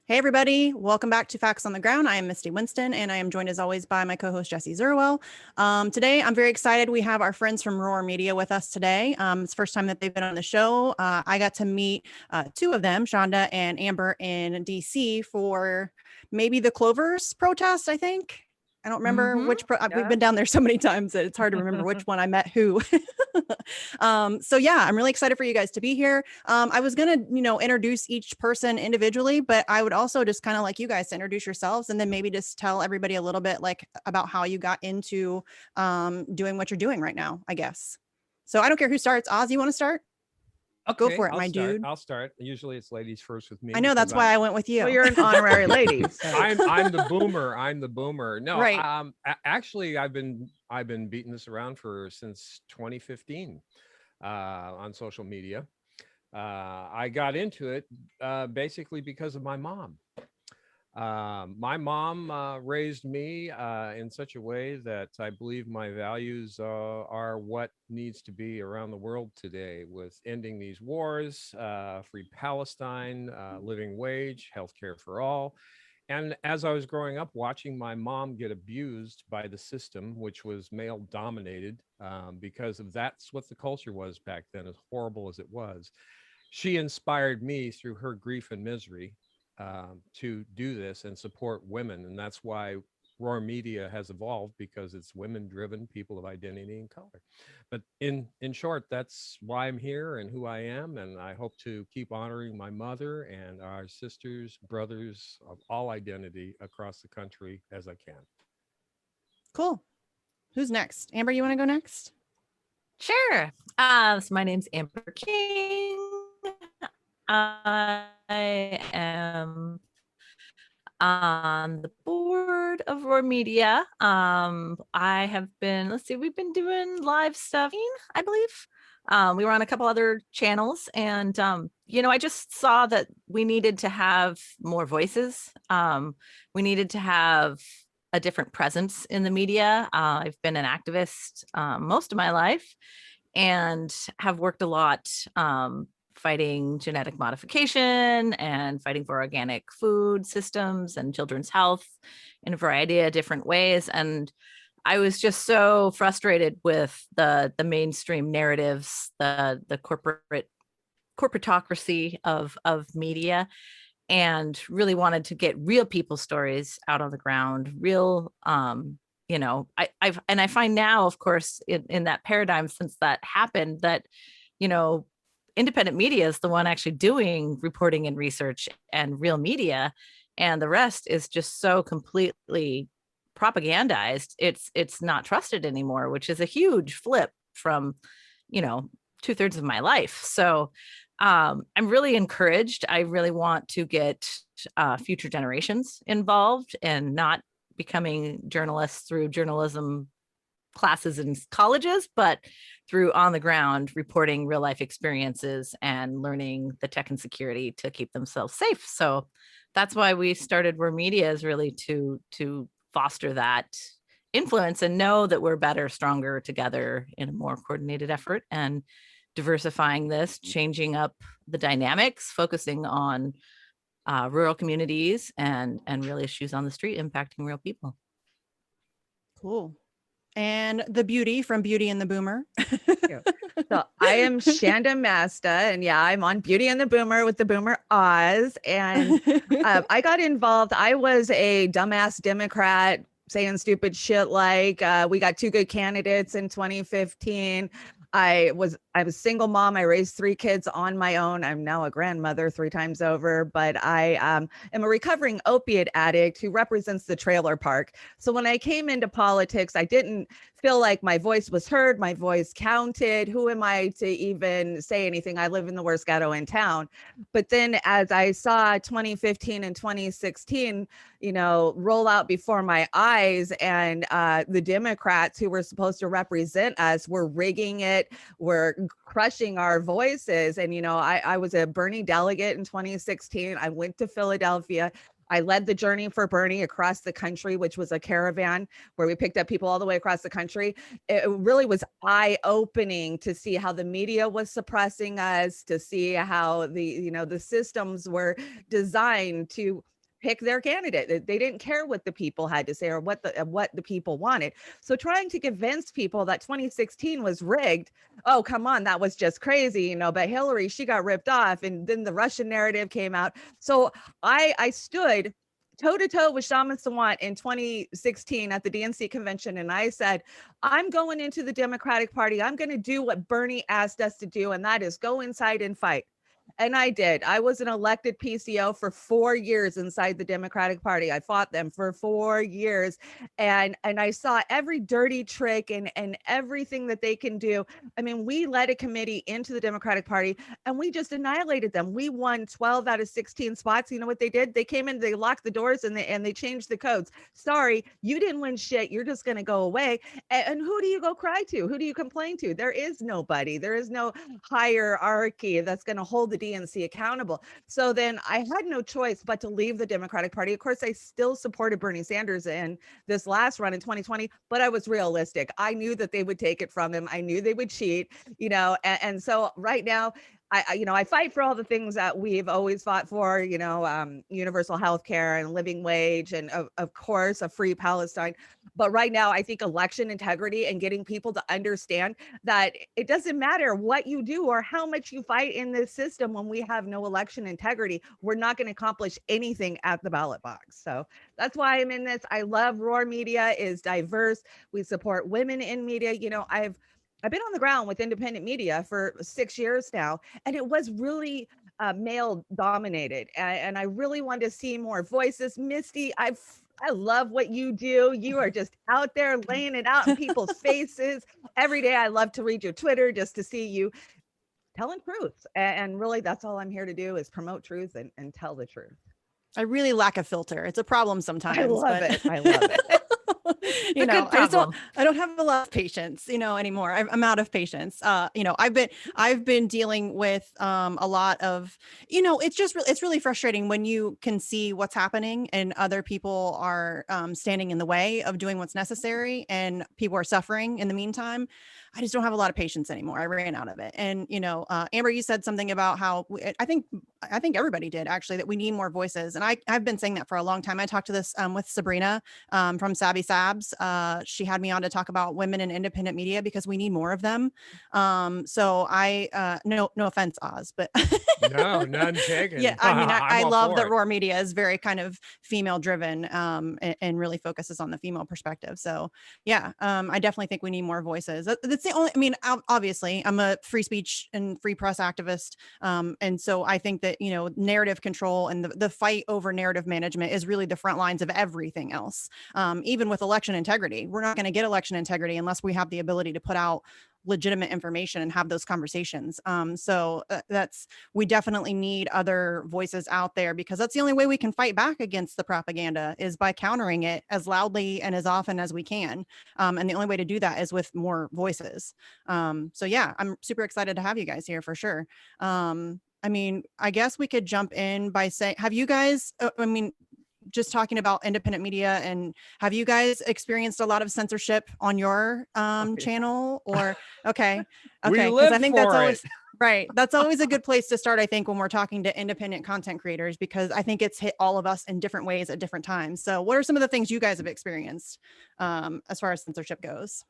Hey, everybody. Welcome back to Facts on the Ground. I am Misty Winston, and I am joined as always by my co-host, Jesse Zerwell. Today, I'm very excited. We have our friends from ROARMedia with us today. It's the first time that they've been on the show. I got to meet two of them, Shonda and Amber, in DC for maybe the Clovers protest, I think. I don't remember which we've been down there so many times that it's hard to remember which one I met who. So yeah, I'm really excited for you guys to be here. I was gonna, introduce each person individually, but I would also just kind of like you guys to introduce yourselves and then maybe just tell everybody a little bit like about how you got into doing what you're doing right now, I guess. So I don't care who starts. Oz, you want to start? Go Okay, for it, my dude. I'll start. Usually it's ladies first with me. I know that's why I went with you. Well, you're an honorary lady. So. I'm the boomer. I'm the boomer. No, Right. Actually, I've been beating this around since 2015 on social media. I got into it basically because of my mom. My mom raised me in such a way that I believe my values are what needs to be around the world today, with ending these wars, free Palestine, living wage, healthcare for all. And as I was growing up, watching my mom get abused by the system, which was male dominated, because of that's what the culture was back then, as horrible as it was. She inspired me through her grief and misery to do this and support women. And that's why ROARMedia has evolved, because it's women driven, people of identity and color. But in short, that's why I'm here and who I am. And I hope to keep honoring my mother and our sisters, brothers of all identity across the country as I can. Cool. Who's next? Amber, you want to go next? Sure. So my name's Amber King. I am on the board of ROARMedia. I have been, we've been doing live stuff, I believe. We were on a couple other channels, and I just saw that we needed to have more voices. We needed to have a different presence in the media. I've been an activist most of my life and have worked a lot fighting genetic modification and fighting for organic food systems and children's health in a variety of different ways. And I was just so frustrated with the mainstream narratives, the corporatocracy of media, and really wanted to get real people's stories out on the ground, real, I find now, of course, in that paradigm, since that happened, that, independent media is the one actually doing reporting and research and real media, and the rest is just so completely propagandized. It's not trusted anymore, which is a huge flip from, 2/3 of my life. So I'm really encouraged. I really want to get future generations involved and not becoming journalists through journalism classes in colleges, but through on the ground reporting real life experiences and learning the tech and security to keep themselves safe. So that's why we started ROARMedia, is really to foster that influence and know that we're better, stronger together in a more coordinated effort, and diversifying this, changing up the dynamics, focusing on rural communities and real issues on the street impacting real people. Cool. And the beauty from Beauty and the Boomer. So I am Shanda Masta, and yeah, I'm on Beauty and the Boomer with the Boomer Oz. And I got involved. I was a dumbass Democrat saying stupid shit like we got two good candidates in 2015. I was a single mom. I raised 3 kids on my own. I'm now a grandmother 3 times over, but I am a recovering opiate addict who represents the trailer park. So when I came into politics, I didn't feel like my voice was heard, my voice counted. Who am I to even say anything? I live in the worst ghetto in town. But then as I saw 2015 and 2016, roll out before my eyes, and the Democrats who were supposed to represent us were rigging it, were crushing our voices. And, I was a Bernie delegate in 2016. I went to Philadelphia. I led the Journey for Bernie across the country, which was a caravan where we picked up people all the way across the country. It really was eye-opening to see how the media was suppressing us, to see how the systems were designed to pick their candidate. They didn't care what the people had to say or what the people wanted. So trying to convince people that 2016 was rigged, oh, come on, that was just crazy, you know, but Hillary, she got ripped off, and then the Russian narrative came out. So I stood toe to toe with Shaman Sawant in 2016 at the DNC convention. And I said, I'm going into the Democratic Party. I'm going to do what Bernie asked us to do, and that is go inside and fight. And I did. I was an elected PCO for 4 years inside the Democratic Party. I fought them for 4 years, and I saw every dirty trick and everything that they can do. I mean, we led a committee into the Democratic Party and we just annihilated them. We won 12 out of 16 spots. You know what they did? They came in, they locked the doors, and they changed the codes. Sorry, you didn't win shit. You're just going to go away. And who do you go cry to? Who do you complain to? There is nobody. There is no hierarchy that's going to hold the DNC accountable. So then I had no choice but to leave the Democratic Party. Of course, I still supported Bernie Sanders in this last run in 2020, but I was realistic. I knew that they would take it from him. I knew they would cheat, you know, and so right now, I fight for all the things that we've always fought for, you know, universal health care and living wage, and of course, a free Palestine. But right now, I think election integrity and getting people to understand that it doesn't matter what you do or how much you fight in this system. When we have no election integrity, we're not going to accomplish anything at the ballot box. So that's why I'm in this. I love Roar Media is diverse. We support women in media. You know, I've been on the ground with independent media for 6 years now, and it was really male dominated. And I really wanted to see more voices. Misty, I love what you do. You are just out there laying it out in people's faces. Every day I love to read your Twitter just to see you telling truth. And really, that's all I'm here to do is promote truth and tell the truth. I really lack a filter. It's a problem sometimes. I love it. I love it. You know, I don't have a lot of patience, you know, anymore. I'm out of patience. You know, I've been dealing with a lot of, you know, it's really frustrating when you can see what's happening and other people are standing in the way of doing what's necessary, and people are suffering in the meantime. I just don't have a lot of patience anymore. I ran out of it. And, you know, Amber, you said something about how I think everybody did actually, that we need more voices. And I've been saying that for a long time. I talked to this with Sabrina from Savvy Sabs. She had me on to talk about women in independent media because we need more of them. So no offense, Oz, but no, none taken. Yeah, I mean, I love that Roar Media is very kind of female driven and really focuses on the female perspective. So yeah, I definitely think we need more voices. That's the only, I mean, obviously I'm a free speech and free press activist. And so I think that, you know, narrative control and the fight over narrative management is really the front lines of everything else. Even with election integrity, we're not going to get election integrity unless we have the ability to put out legitimate information and have those conversations. So we definitely need other voices out there, because that's the only way we can fight back against the propaganda is by countering it as loudly and as often as we can. And the only way to do that is with more voices. So yeah, I'm super excited to have you guys here for sure. I mean, I guess we could jump in by saying, have you guys, just talking about independent media, and have you guys experienced a lot of censorship on your channel? Or okay, because I think that's always right. That's always a good place to start, I think, when we're talking to independent content creators, because I think it's hit all of us in different ways at different times. So what are some of the things you guys have experienced as far as censorship goes?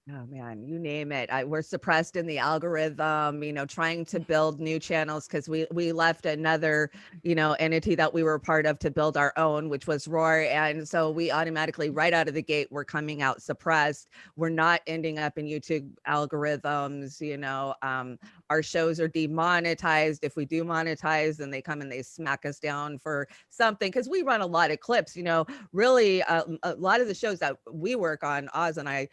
Oh man, you name it. We're suppressed in the algorithm, you know, trying to build new channels because we left another, you know, entity that we were part of to build our own, which was Roar. And so we automatically, right out of the gate, we're coming out suppressed. We're not ending up in YouTube algorithms, you know, our shows are demonetized. If we do monetize, then they come and they smack us down for something, because we run a lot of clips, you know, really a lot of the shows that we work on, Oz and I,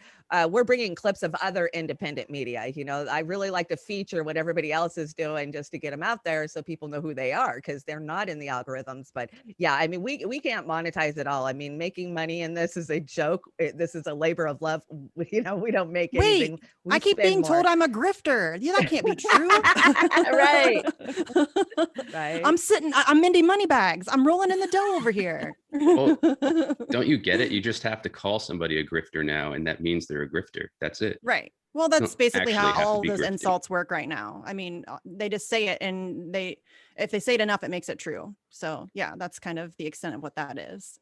we're bringing clips of other independent media. You know, I really like to feature what everybody else is doing just to get them out there so people know who they are, because they're not in the algorithms. But yeah, I mean, we can't monetize it all. I mean, making money in this is a joke. This is a labor of love. You know, we don't make anything. I keep being told I'm a grifter. Yeah, that can't be true. Right. Right. I'm Mindy Moneybags. I'm rolling in the dough over here. Well, don't you get it? You just have to call somebody a grifter now, and that means they're a grifter. That's it. Right. Well, that's basically how actually have to all be those grifting. insults work right now. I mean, they just say it, and if they say it enough, it makes it true. So yeah, that's kind of the extent of what that is.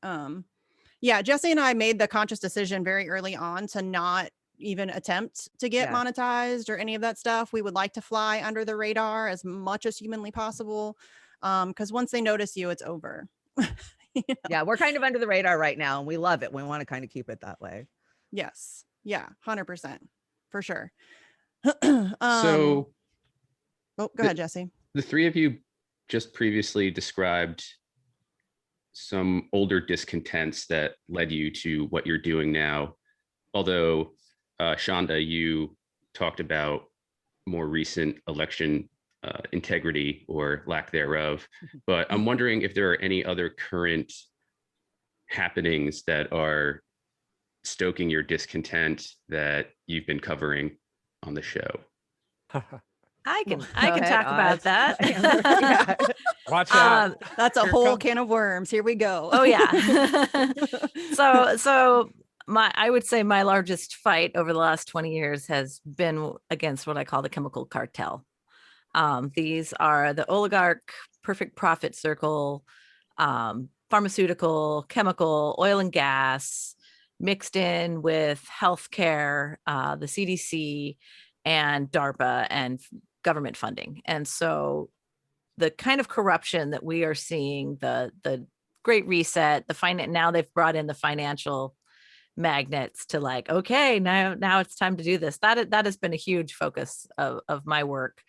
Yeah, Jesse and I made the conscious decision very early on to not even attempt to get Yeah. monetized or any of that stuff. We would like to fly under the radar as much as humanly possible. Because once they notice you, it's over. You know? Yeah, we're kind of under the radar right now, and we love it. We want to kind of keep it that way. Yes. Yeah, 100%. For sure. So Oh, go ahead, Jesse. the three of you just previously described some older discontents that led you to what you're doing now. Although, Shonda, you talked about more recent election integrity or lack thereof. But I'm wondering if there are any other current happenings that are stoking your discontent that you've been covering on the show. I can Go talk ahead, about Oz. that. Yeah. Watch out. That's a Here whole comes- can of worms. Here we go. Oh yeah. So I would say my largest fight over the last 20 years has been against what I call the chemical cartel. These are the oligarch perfect profit circle, pharmaceutical, chemical, oil and gas, mixed in with healthcare, the CDC, and DARPA and government funding. And so the kind of corruption that we are seeing, the Great Reset, now they've brought in the financial magnets to like, okay, now it's time to do this. That has been a huge focus of my work.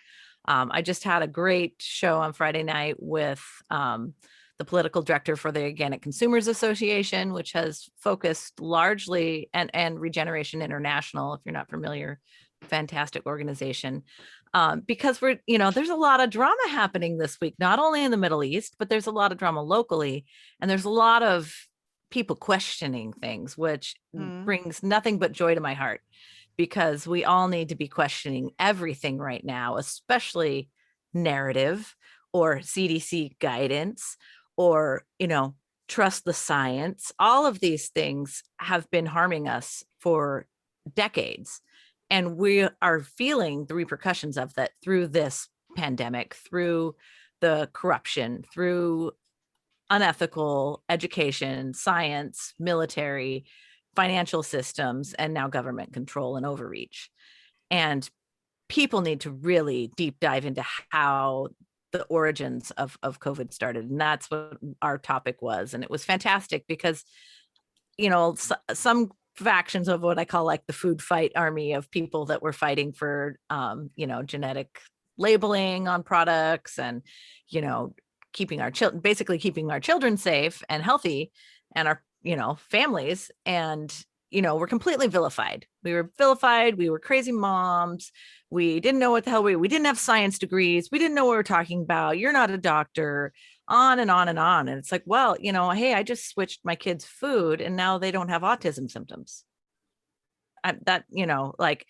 I just had a great show on Friday night with the political director for the Organic Consumers Association, which has focused largely, and Regeneration International, if you're not familiar, fantastic organization. Because there's a lot of drama happening this week, not only in the Middle East, but there's a lot of drama locally, and there's a lot of people questioning things, which brings nothing but joy to my heart, because we all need to be questioning everything right now, especially narrative or CDC guidance or, trust the science. All of these things have been harming us for decades. And we are feeling the repercussions of that through this pandemic, through the corruption, through unethical education, science, military, financial systems, and now government control and overreach. And people need to really deep dive into how the origins of COVID started. And that's what our topic was. And it was fantastic because, some factions of what I call like the food fight army of people that were fighting for, genetic labeling on products and, keeping our children safe and healthy, and our, families. And, we're completely vilified. We were vilified. We were crazy moms. We didn't know what the hell we didn't have science degrees. We didn't know what we were talking about. You're not a doctor, on and on and on. And it's like, well, hey, I just switched my kids' food and now they don't have autism symptoms. Like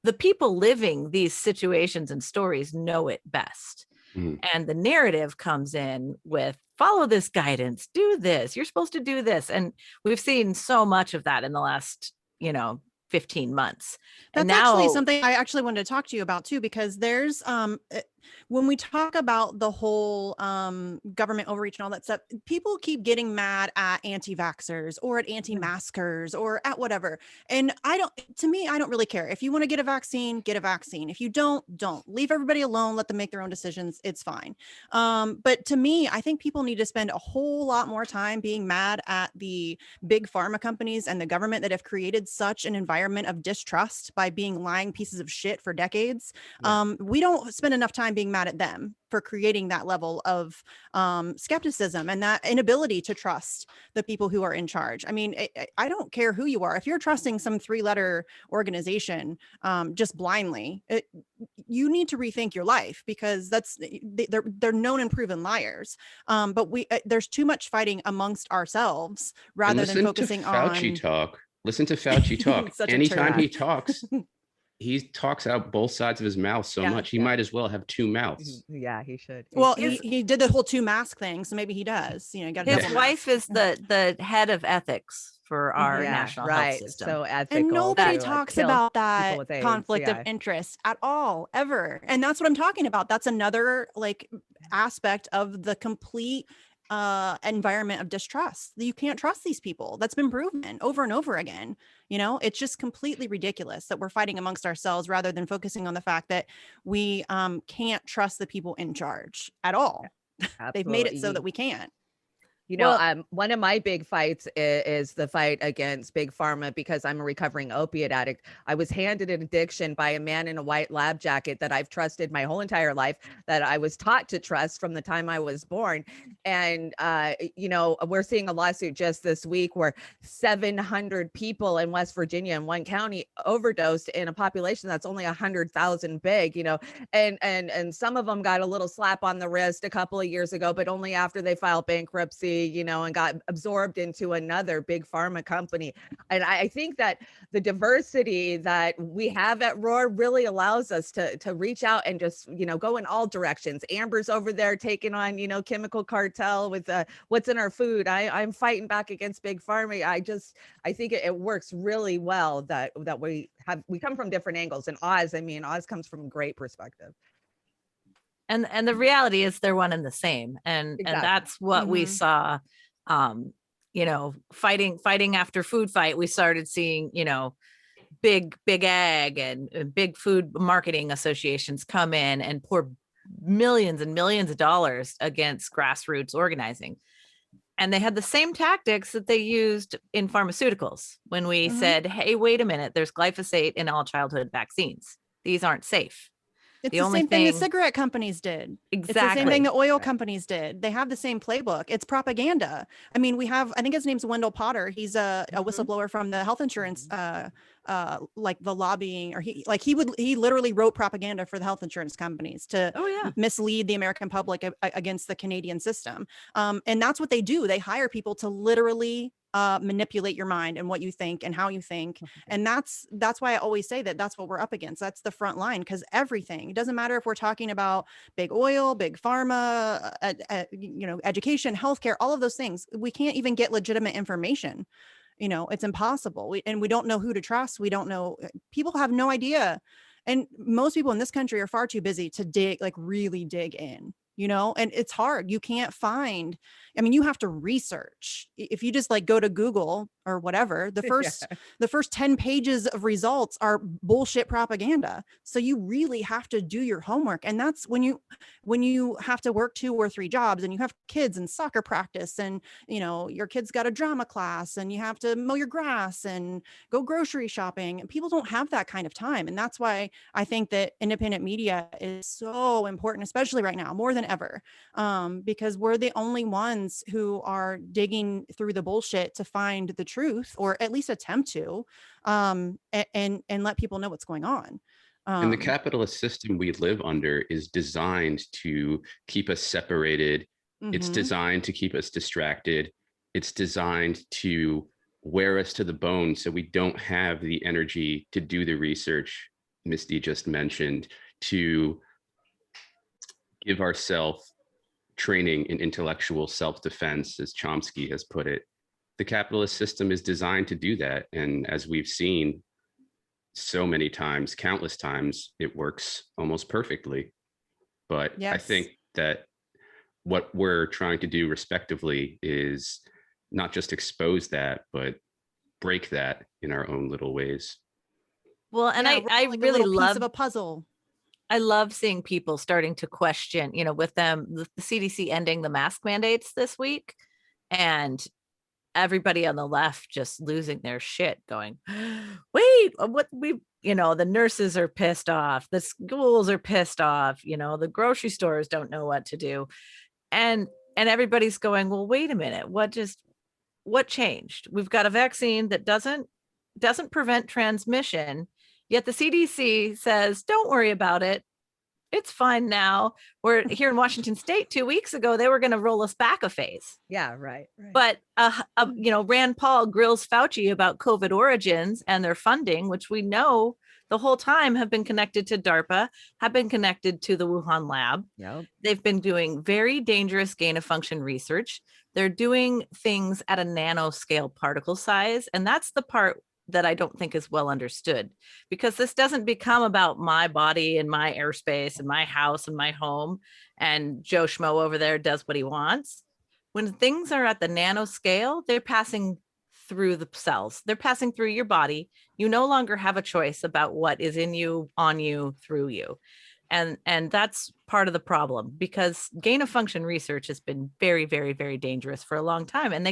the people living these situations and stories know it best. And the narrative comes in with, follow this guidance, do this, you're supposed to do this. And we've seen so much of that in the last, 15 months. That's and now, actually something I actually wanted to talk to you about too, because there's when we talk about the whole government overreach and all that stuff, people keep getting mad at anti-vaxxers or at anti-maskers or at whatever. And I don't really care. If you want to get a vaccine, get a vaccine. If you don't leave everybody alone, let them make their own decisions. It's fine. But to me, I think people need to spend a whole lot more time being mad at the big pharma companies and the government that have created such an environment of distrust by being lying pieces of shit for decades. Yeah. We don't spend enough time being mad at them for creating that level of skepticism and that inability to trust the people who are in charge. I mean, I don't care who you are. If you're trusting some 3-letter organization just blindly, you need to rethink your life, because they're known and proven liars. But there's too much fighting amongst ourselves rather than focusing on Fauci talk. Listen to Fauci talk. Anytime he talks, he talks out both sides of his mouth so much. He might as well have two mouths. Yeah, he should. Well, he did the whole 2 mask thing, so maybe he does. His wife is the head of ethics for our Yeah, national health right. system. So ethical. And nobody to, talks kill about people that with AIDS. conflict of Yeah. interest at all, ever. And that's what I'm talking about. That's another like aspect of the complete environment of distrust. You can't trust these people. That's been proven over and over again. You know, it's just completely ridiculous that we're fighting amongst ourselves rather than focusing on the fact that we can't trust the people in charge at all. They've made it so Absolutely. that we can't. You know, Well- one of my big fights is the fight against big pharma because I'm a recovering opiate addict. I was handed an addiction by a man in a white lab jacket that I've trusted my whole entire life, that I was taught to trust from the time I was born. And, you know, we're seeing a lawsuit just this week where 700 people in West Virginia in one county overdosed in a population that's only 100,000 big, you know, and some of them got a little slap on the wrist a couple of years ago, but only after they filed bankruptcy, you know, and got absorbed into another big pharma company. And I think that the diversity that we have at Roar really allows us to reach out and just, you know, go in all directions. Amber's over there taking on, you know, chemical cartel with what's in our food. I'm fighting back against big pharma. I think it works really well that we come from different angles. And Oz comes from great perspective. And the reality is they're one and the same. And Exactly. that's what we Mhm. saw, you know, fighting after food fight. We started seeing, you know, big ag and big food marketing associations come in and pour millions and millions of dollars against grassroots organizing. And they had the same tactics that they used in pharmaceuticals when we Mhm. said, hey, wait a minute, there's glyphosate in all childhood vaccines. These aren't safe. It's The the only same thing the thing- cigarette companies did. It's the same Exactly. thing the oil companies did. They have the same playbook. It's propaganda. I mean, I think his name's Wendell Potter. He's a whistleblower from the health insurance, like the lobbying, or he literally wrote propaganda for the health insurance companies to Oh, yeah. mislead the American public against the Canadian system. And that's what they do. They hire people to literally manipulate your mind and what you think and how you think. And that's why I always say that that's what we're up against. That's the front line, because everything, it doesn't matter if we're talking about big oil, big pharma, you know, education, healthcare, all of those things. We can't even get legitimate information. You know, it's impossible. We don't know who to trust. We don't know. People have no idea. And most people in this country are far too busy to really dig in, you know, and it's hard. You can't find, I mean, you have to research. If you just like go to Google or whatever, the first 10 pages of results are bullshit propaganda. So you really have to do your homework. And that's when you have to work 2 or 3 jobs and you have kids and soccer practice and, you know, your kid's got a drama class and you have to mow your grass and go grocery shopping. People don't have that kind of time. And that's why I think that independent media is so important, especially right now, more than ever, because we're the only ones who are digging through the bullshit to find the truth, or at least attempt to, and let people know what's going on. And the capitalist system we live under is designed to keep us separated. It's Mhm. designed to keep us distracted. It's designed to wear us to the bone so we don't have the energy to do the research Misty just mentioned, to give ourselves training in intellectual self-defense, as Chomsky has put it. The capitalist system is designed to do that. And as we've seen so many times, countless times, it works almost perfectly. But I Yes. think that what we're trying to do respectively is not just expose that, but break that in our own little ways. Well, and Yeah, I we're like a really little piece love of a puzzle. I love seeing people starting to question, you know, with them, the CDC ending the mask mandates this week, and everybody on the left just losing their shit, going, wait, you know, the nurses are pissed off, the schools are pissed off, you know, the grocery stores don't know what to do. And everybody's going, well, wait a minute, what changed? We've got a vaccine that doesn't prevent transmission, yet the CDC says, don't worry about it. It's fine now. We're here in Washington State 2 weeks ago, they were going to roll us back a phase. Yeah, right. But, you know, Rand Paul grills Fauci about COVID origins and their funding, which we know the whole time have been connected to DARPA, have been connected to the Wuhan lab. Yep. They've been doing very dangerous gain of function research. They're doing things at a nanoscale particle size. And that's the part that I don't think is well understood, because this doesn't become about my body and my airspace and my house and my home, and Joe Schmo over there does what he wants. When things are at the nanoscale, they're passing through the cells. They're passing through your body. You no longer have a choice about what is in you, on you, through you. And that's part of the problem, because gain of function research has been very, very, very dangerous for a long time. And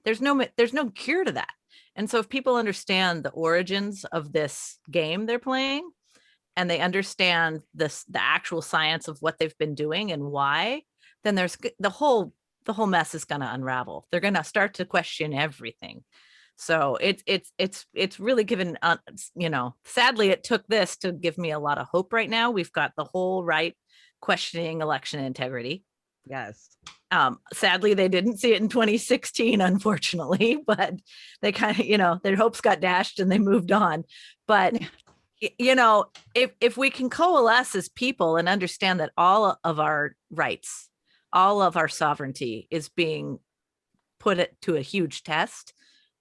there's no cure to that. And so if people understand the origins of this game they're playing, and they understand the actual science of what they've been doing and why, then there's the whole mess is going to unravel. They're going to start to question everything. So it's really given, sadly, it took this to give me a lot of hope right now. We've got the whole right questioning election integrity. Yes. Sadly, they didn't see it in 2016, unfortunately, but they kind of, their hopes got dashed and they moved on. But, if we can coalesce as people and understand that all of our rights, all of our sovereignty is being put to a huge test,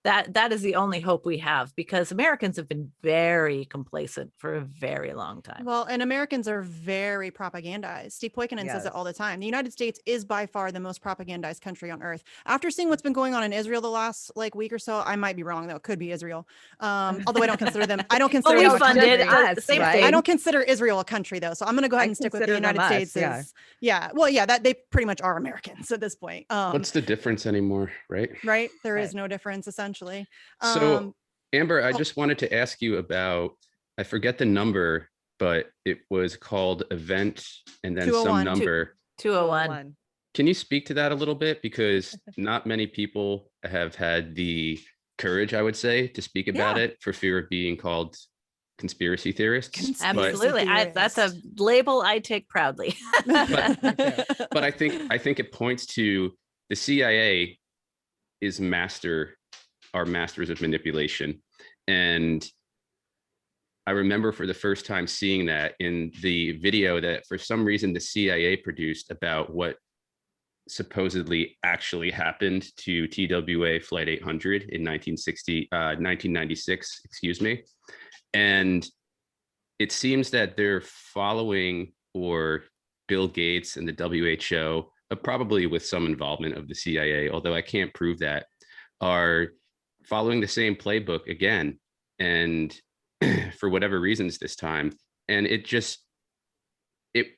that is the only hope we have, because Americans have been very complacent for a very long time. Well, and Americans are very propagandized. Steve Poikonen says it all the time. The United States is by far the most propagandized country on earth. After seeing what's been going on in Israel the last week or so, I might be wrong though. It could be Israel. Although I don't consider them. I don't consider them a country. I don't consider Israel a country though. So I'm going to go ahead and stick with the United States. That they pretty much are Americans at this point. What's the difference anymore, right? Right. There is no difference essentially. So Amber, I just wanted to ask you about, I forget the number, but it was called event and then some number. 201. Can you speak to that a little bit? Because not many people have had the courage, I would say, to speak about it for fear of being called conspiracy theorists. Absolutely. That's a label I take proudly. but I think it points to the CIA is are masters of manipulation. And I remember for the first time seeing that in the video that for some reason the CIA produced about what supposedly actually happened to TWA Flight 800 in 1996, excuse me. And it seems that they're following, or Bill Gates and the WHO, probably with some involvement of the CIA, although I can't prove that, are following the same playbook again, and for whatever reasons this time. And it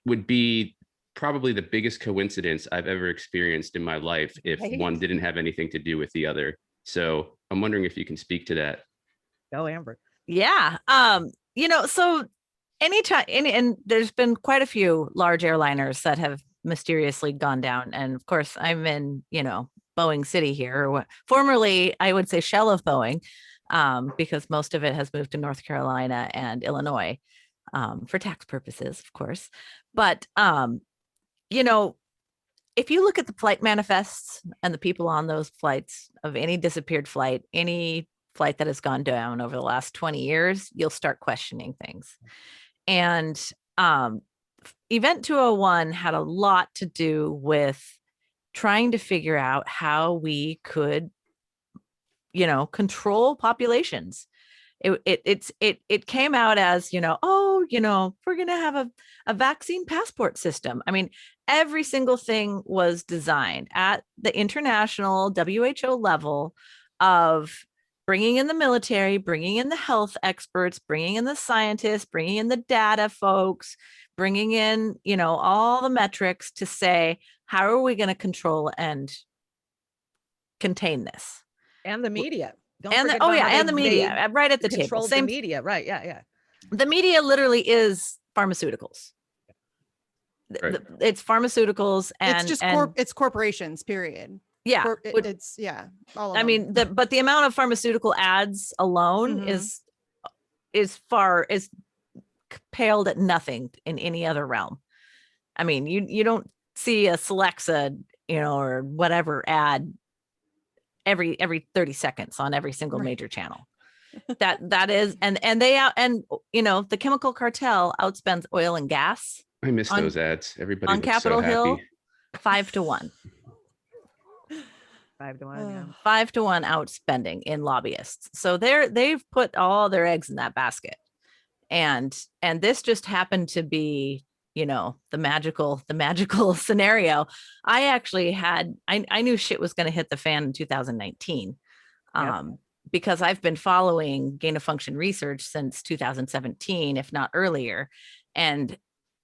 would be probably the biggest coincidence I've ever experienced in my life if one didn't have anything to do with the other. So I'm wondering if you can speak to that. Go, Amber. Yeah. So anytime, and there's been quite a few large airliners that have mysteriously gone down. And of course I'm in, Boeing City here, or formerly I would say shell of Boeing, because most of it has moved to North Carolina and Illinois, for tax purposes, of course. But, if you look at the flight manifests and the people on those flights of any disappeared flight, any flight that has gone down over the last 20 years, you'll start questioning things. And Event 201 had a lot to do with trying to figure out how we could, control populations. It came out as, we're going to have a vaccine passport system. I mean, every single thing was designed at the international WHO level of bringing in the military, bringing in the health experts, bringing in the scientists, bringing in the data folks, bringing in, all the metrics to say, how are we going to control and contain this? And the media. And the media right at the table. Control the media, right? Yeah. The media literally is pharmaceuticals. Right. It's pharmaceuticals, and it's just it's corporations. Period. Yeah, it's all of them. mean, but the amount of pharmaceutical ads alone is paled at nothing in any other realm. I mean, you don't see a Celexa, or whatever ad every 30 seconds on every single major channel. That is, and the chemical cartel outspends oil and gas. I miss those ads. Everybody on looks Capitol so Hill, happy. 5 to 1. 5-1. Yeah. 5-1 outspending in lobbyists. So they've put all their eggs in that basket. And this just happened to be, the magical scenario. I actually I knew shit was going to hit the fan in 2019. Yep. Because I've been following gain of function research since 2017, if not earlier. And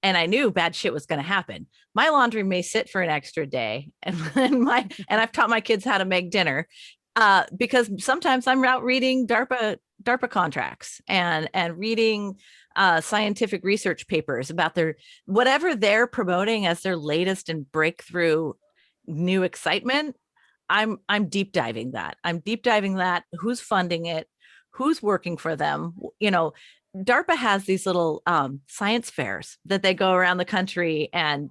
I knew bad shit was going to happen. My laundry may sit for an extra day, and I've taught my kids how to make dinner, because sometimes I'm out reading DARPA contracts and reading scientific research papers about whatever they're promoting as their latest and breakthrough new excitement. I'm deep diving that. Who's funding it? Who's working for them? DARPA has these little science fairs that they go around the country and,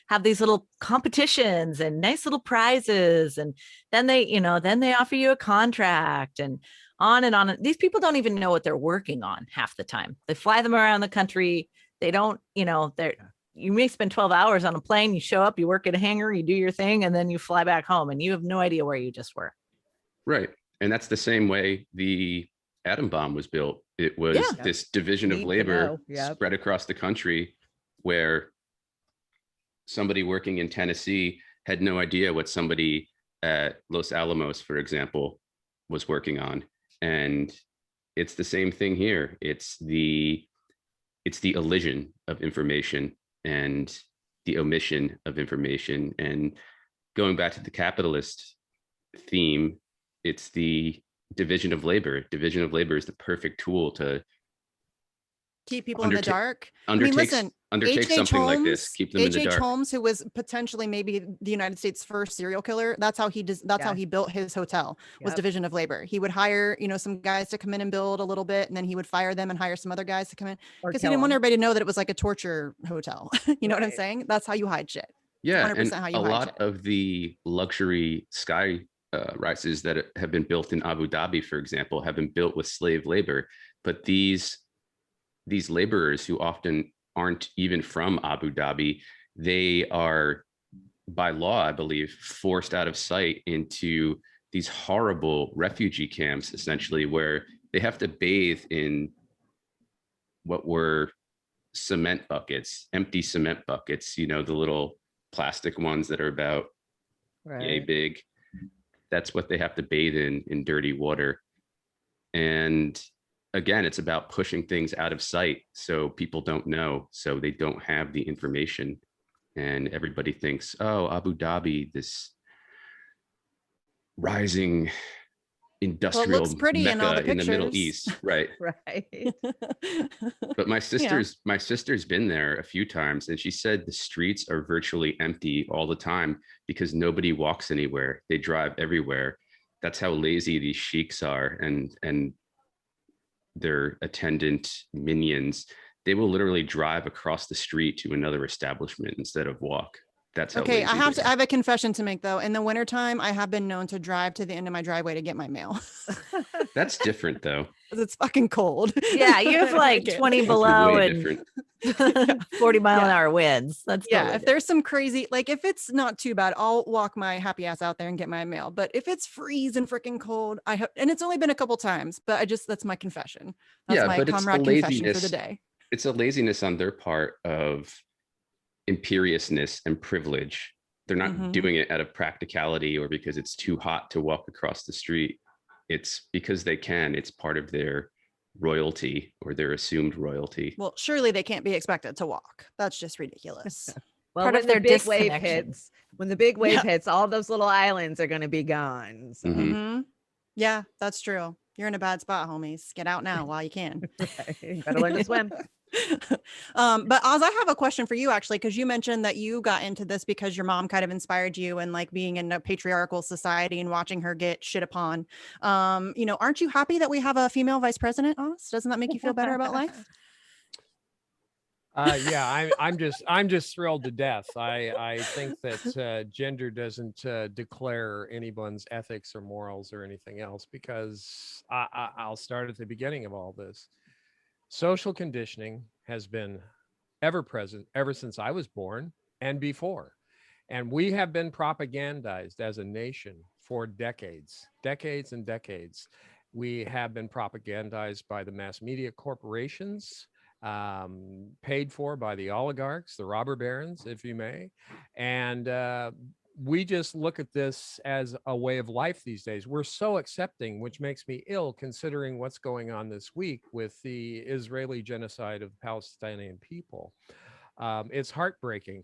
have these little competitions and nice little prizes. And then they offer you a contract and on and on. These people don't even know what they're working on half the time. They fly them around the country. They don't, you may spend 12 hours on a plane, you show up, you work at a hangar, you do your thing, and then you fly back home and you have no idea where you just were. Right. And that's the same way the atom bomb was built. It was this division of labor spread across the country where somebody working in Tennessee had no idea what somebody at Los Alamos, for example, was working on. And it's the same thing here. It's the elision of information and the omission of information. And going back to the capitalist theme, it's the division of labor. Division of labor is the perfect tool to keep people in the dark. Undertake something like this. Keep them in the dark. H.H. Holmes, who was potentially maybe the United States' first serial killer, that's how he how he built his hotel, was division of labor. He would hire, some guys to come in and build a little bit, and then he would fire them and hire some other guys to come in, because he didn't want everybody to know that it was like a torture hotel. You know what I'm saying? That's how you hide shit. Yeah, 100% and how you a hide lot shit. of the luxury sky rises that have been built in Abu Dhabi, for example, have been built with slave labor. But these laborers, who often aren't even from Abu Dhabi, they are, by law, I believe, forced out of sight into these horrible refugee camps, essentially, where they have to bathe in what were cement buckets, empty cement buckets, the little plastic ones that are about yay big. That's what they have to bathe in dirty water. And again, it's about pushing things out of sight so people don't know, so they don't have the information. And everybody thinks, oh, Abu Dhabi, this rising industrial mecca in the Middle East. Right. Right. But my sister's been there a few times, and she said the streets are virtually empty all the time because nobody walks anywhere. They drive everywhere. That's how lazy these sheiks are, and their attendant minions. They will literally drive across the street to another establishment instead of walk. That's how okay. I lazy have a confession to make, though. In the wintertime, I have been known to drive to the end of my driveway to get my mail. That's different, though. It's fucking cold. Yeah, you have like 20 That's below way and different. 40 mile an hour winds. That's totally if there's some crazy, like if it's not too bad, I'll walk my happy ass out there and get my mail. But if it's freezing freaking cold, and it's only been a couple times, but that's my confession. That's my comrade confession for the day. It's a laziness on their part of imperiousness and privilege. They're not doing it out of practicality or because it's too hot to walk across the street. It's because they can. It's part of their royalty or their assumed royalty. Well, surely they can't be expected to walk. That's just ridiculous. well, Part when of their their big wave disconnection. hits. When the big wave hits, all those little islands are going to be gone. So. Yeah, that's true. You're in a bad spot, homies. Get out now while you can. You better learn to swim. But Oz, I have a question for you, actually, because you mentioned that you got into this because your mom kind of inspired you, and like being in a patriarchal society and watching her get shit upon. Aren't you happy that we have a female vice president, Oz? Doesn't that make you feel better about life? Yeah, I'm just thrilled to death. I think that gender doesn't declare anyone's ethics or morals or anything else, because I'll start at the beginning of all this. Social conditioning has been ever present ever since I was born and before. And we have been propagandized as a nation for decades, decades and decades. We have been propagandized by the mass media corporations, paid for by the oligarchs, the robber barons, if you may. And we just look at this as a way of life these days. We're so accepting, which makes me ill considering what's going on this week with the Israeli genocide of Palestinian people. It's heartbreaking.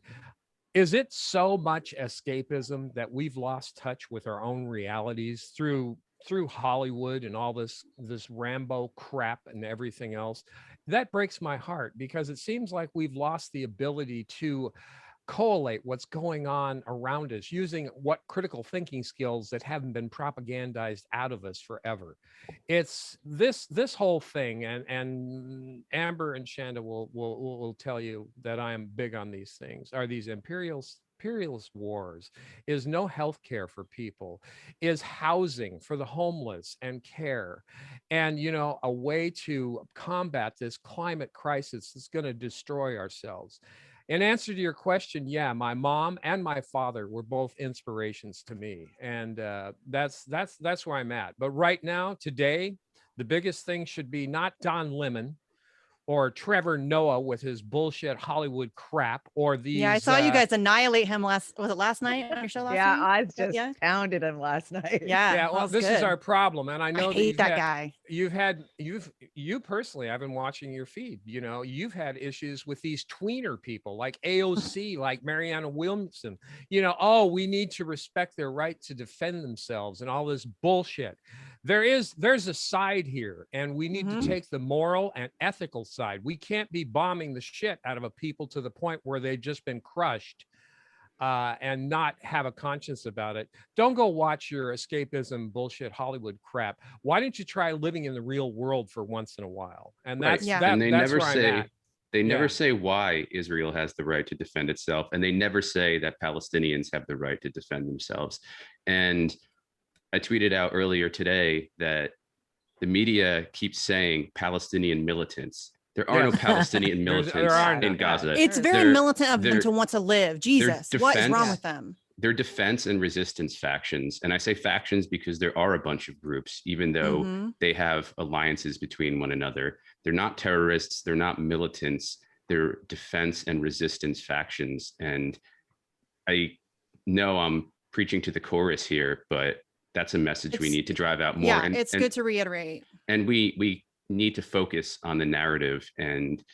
Is it so much escapism that we've lost touch with our own realities through Hollywood and all this Rambo crap and everything else? That breaks my heart, because it seems like we've lost the ability to collate what's going on around us using what critical thinking skills that haven't been propagandized out of us forever. It's this whole thing, and Amber and Shanda will tell you that I am big on these things, are these imperialist wars, is no health care for people, is housing for the homeless and care, and a way to combat this climate crisis that's going to destroy ourselves. In answer to your question, yeah, my mom and my father were both inspirations to me, and that's where I'm at. But right now, today, the biggest thing should be not Don Lemon or Trevor Noah with his bullshit Hollywood crap, or these. Yeah, I saw you guys annihilate him was it last night on your show last Yeah, night? I just pounded him last night. Yeah. Well, this is our problem, and I know I hate that guy. You personally, I've been watching your feed. You've had issues with these tweener people like AOC, like Marianna Williamson. We need to respect their right to defend themselves and all this bullshit. There's a side here, and we need to take the moral and ethical side. We can't be bombing the shit out of a people to the point where they've just been crushed and not have a conscience about it. Don't go watch your escapism bullshit Hollywood crap. Why don't you try living in the real world for once in a while? And that's and they that's never where I'm say at. they never say why Israel has the right to defend itself, and they never say that Palestinians have the right to defend themselves. And I tweeted out earlier today that the media keeps saying Palestinian militants. There are no Palestinian militants in Gaza. It's very militant of them to want to live. Jesus, what is wrong with them? They're defense and resistance factions. And I say factions because there are a bunch of groups, even though they have alliances between one another. They're not terrorists. They're not militants. They're defense and resistance factions. And I know I'm preaching to the chorus here, but that's a message we need to drive out more. Yeah, it's good to reiterate. And we need to focus on the narrative and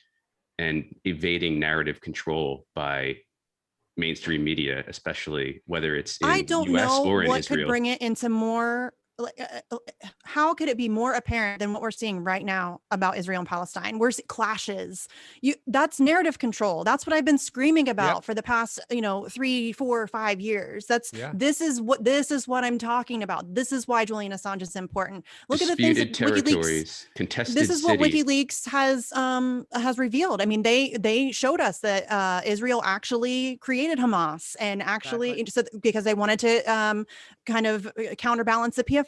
evading narrative control by mainstream media, especially whether it's in I don't US know or in what Israel. Could bring it into more. How could it be more apparent than what we're seeing right now about Israel and Palestine? We're seeing clashes. That's narrative control. That's what I've been screaming about for the past, 3, 4, 5 years. This is what I'm talking about. This is why Julian Assange is important. Look at the things that WikiLeaks, contested this is what cities. WikiLeaks has revealed. I mean, they showed us that Israel actually created Hamas, and actually because they wanted to kind of counterbalance the PFL.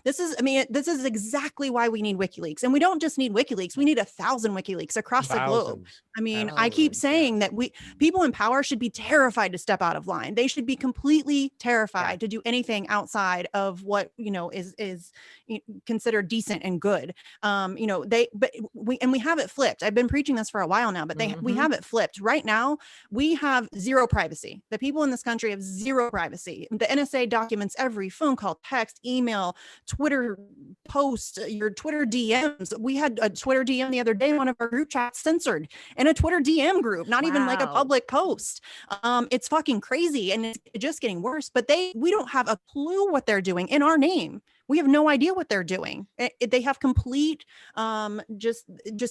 This is exactly why we need WikiLeaks. And we don't just need WikiLeaks, we need 1,000 WikiLeaks across the globe. I mean, I keep saying that people in power should be terrified to step out of line. They should be completely terrified to do anything outside of what, is considered decent and good. We have it flipped. I've been preaching this for a while now, but we have it flipped. Right now, we have zero privacy. The people in this country have zero privacy. The NSA documents every phone call, text, email, Twitter post, your Twitter DMs. We had a Twitter DM the other day, one of our group chats censored in a Twitter DM group, not even like a public post. It's fucking crazy, and it's just getting worse, but we don't have a clue what they're doing in our name. We have no idea what they're doing. They have complete, just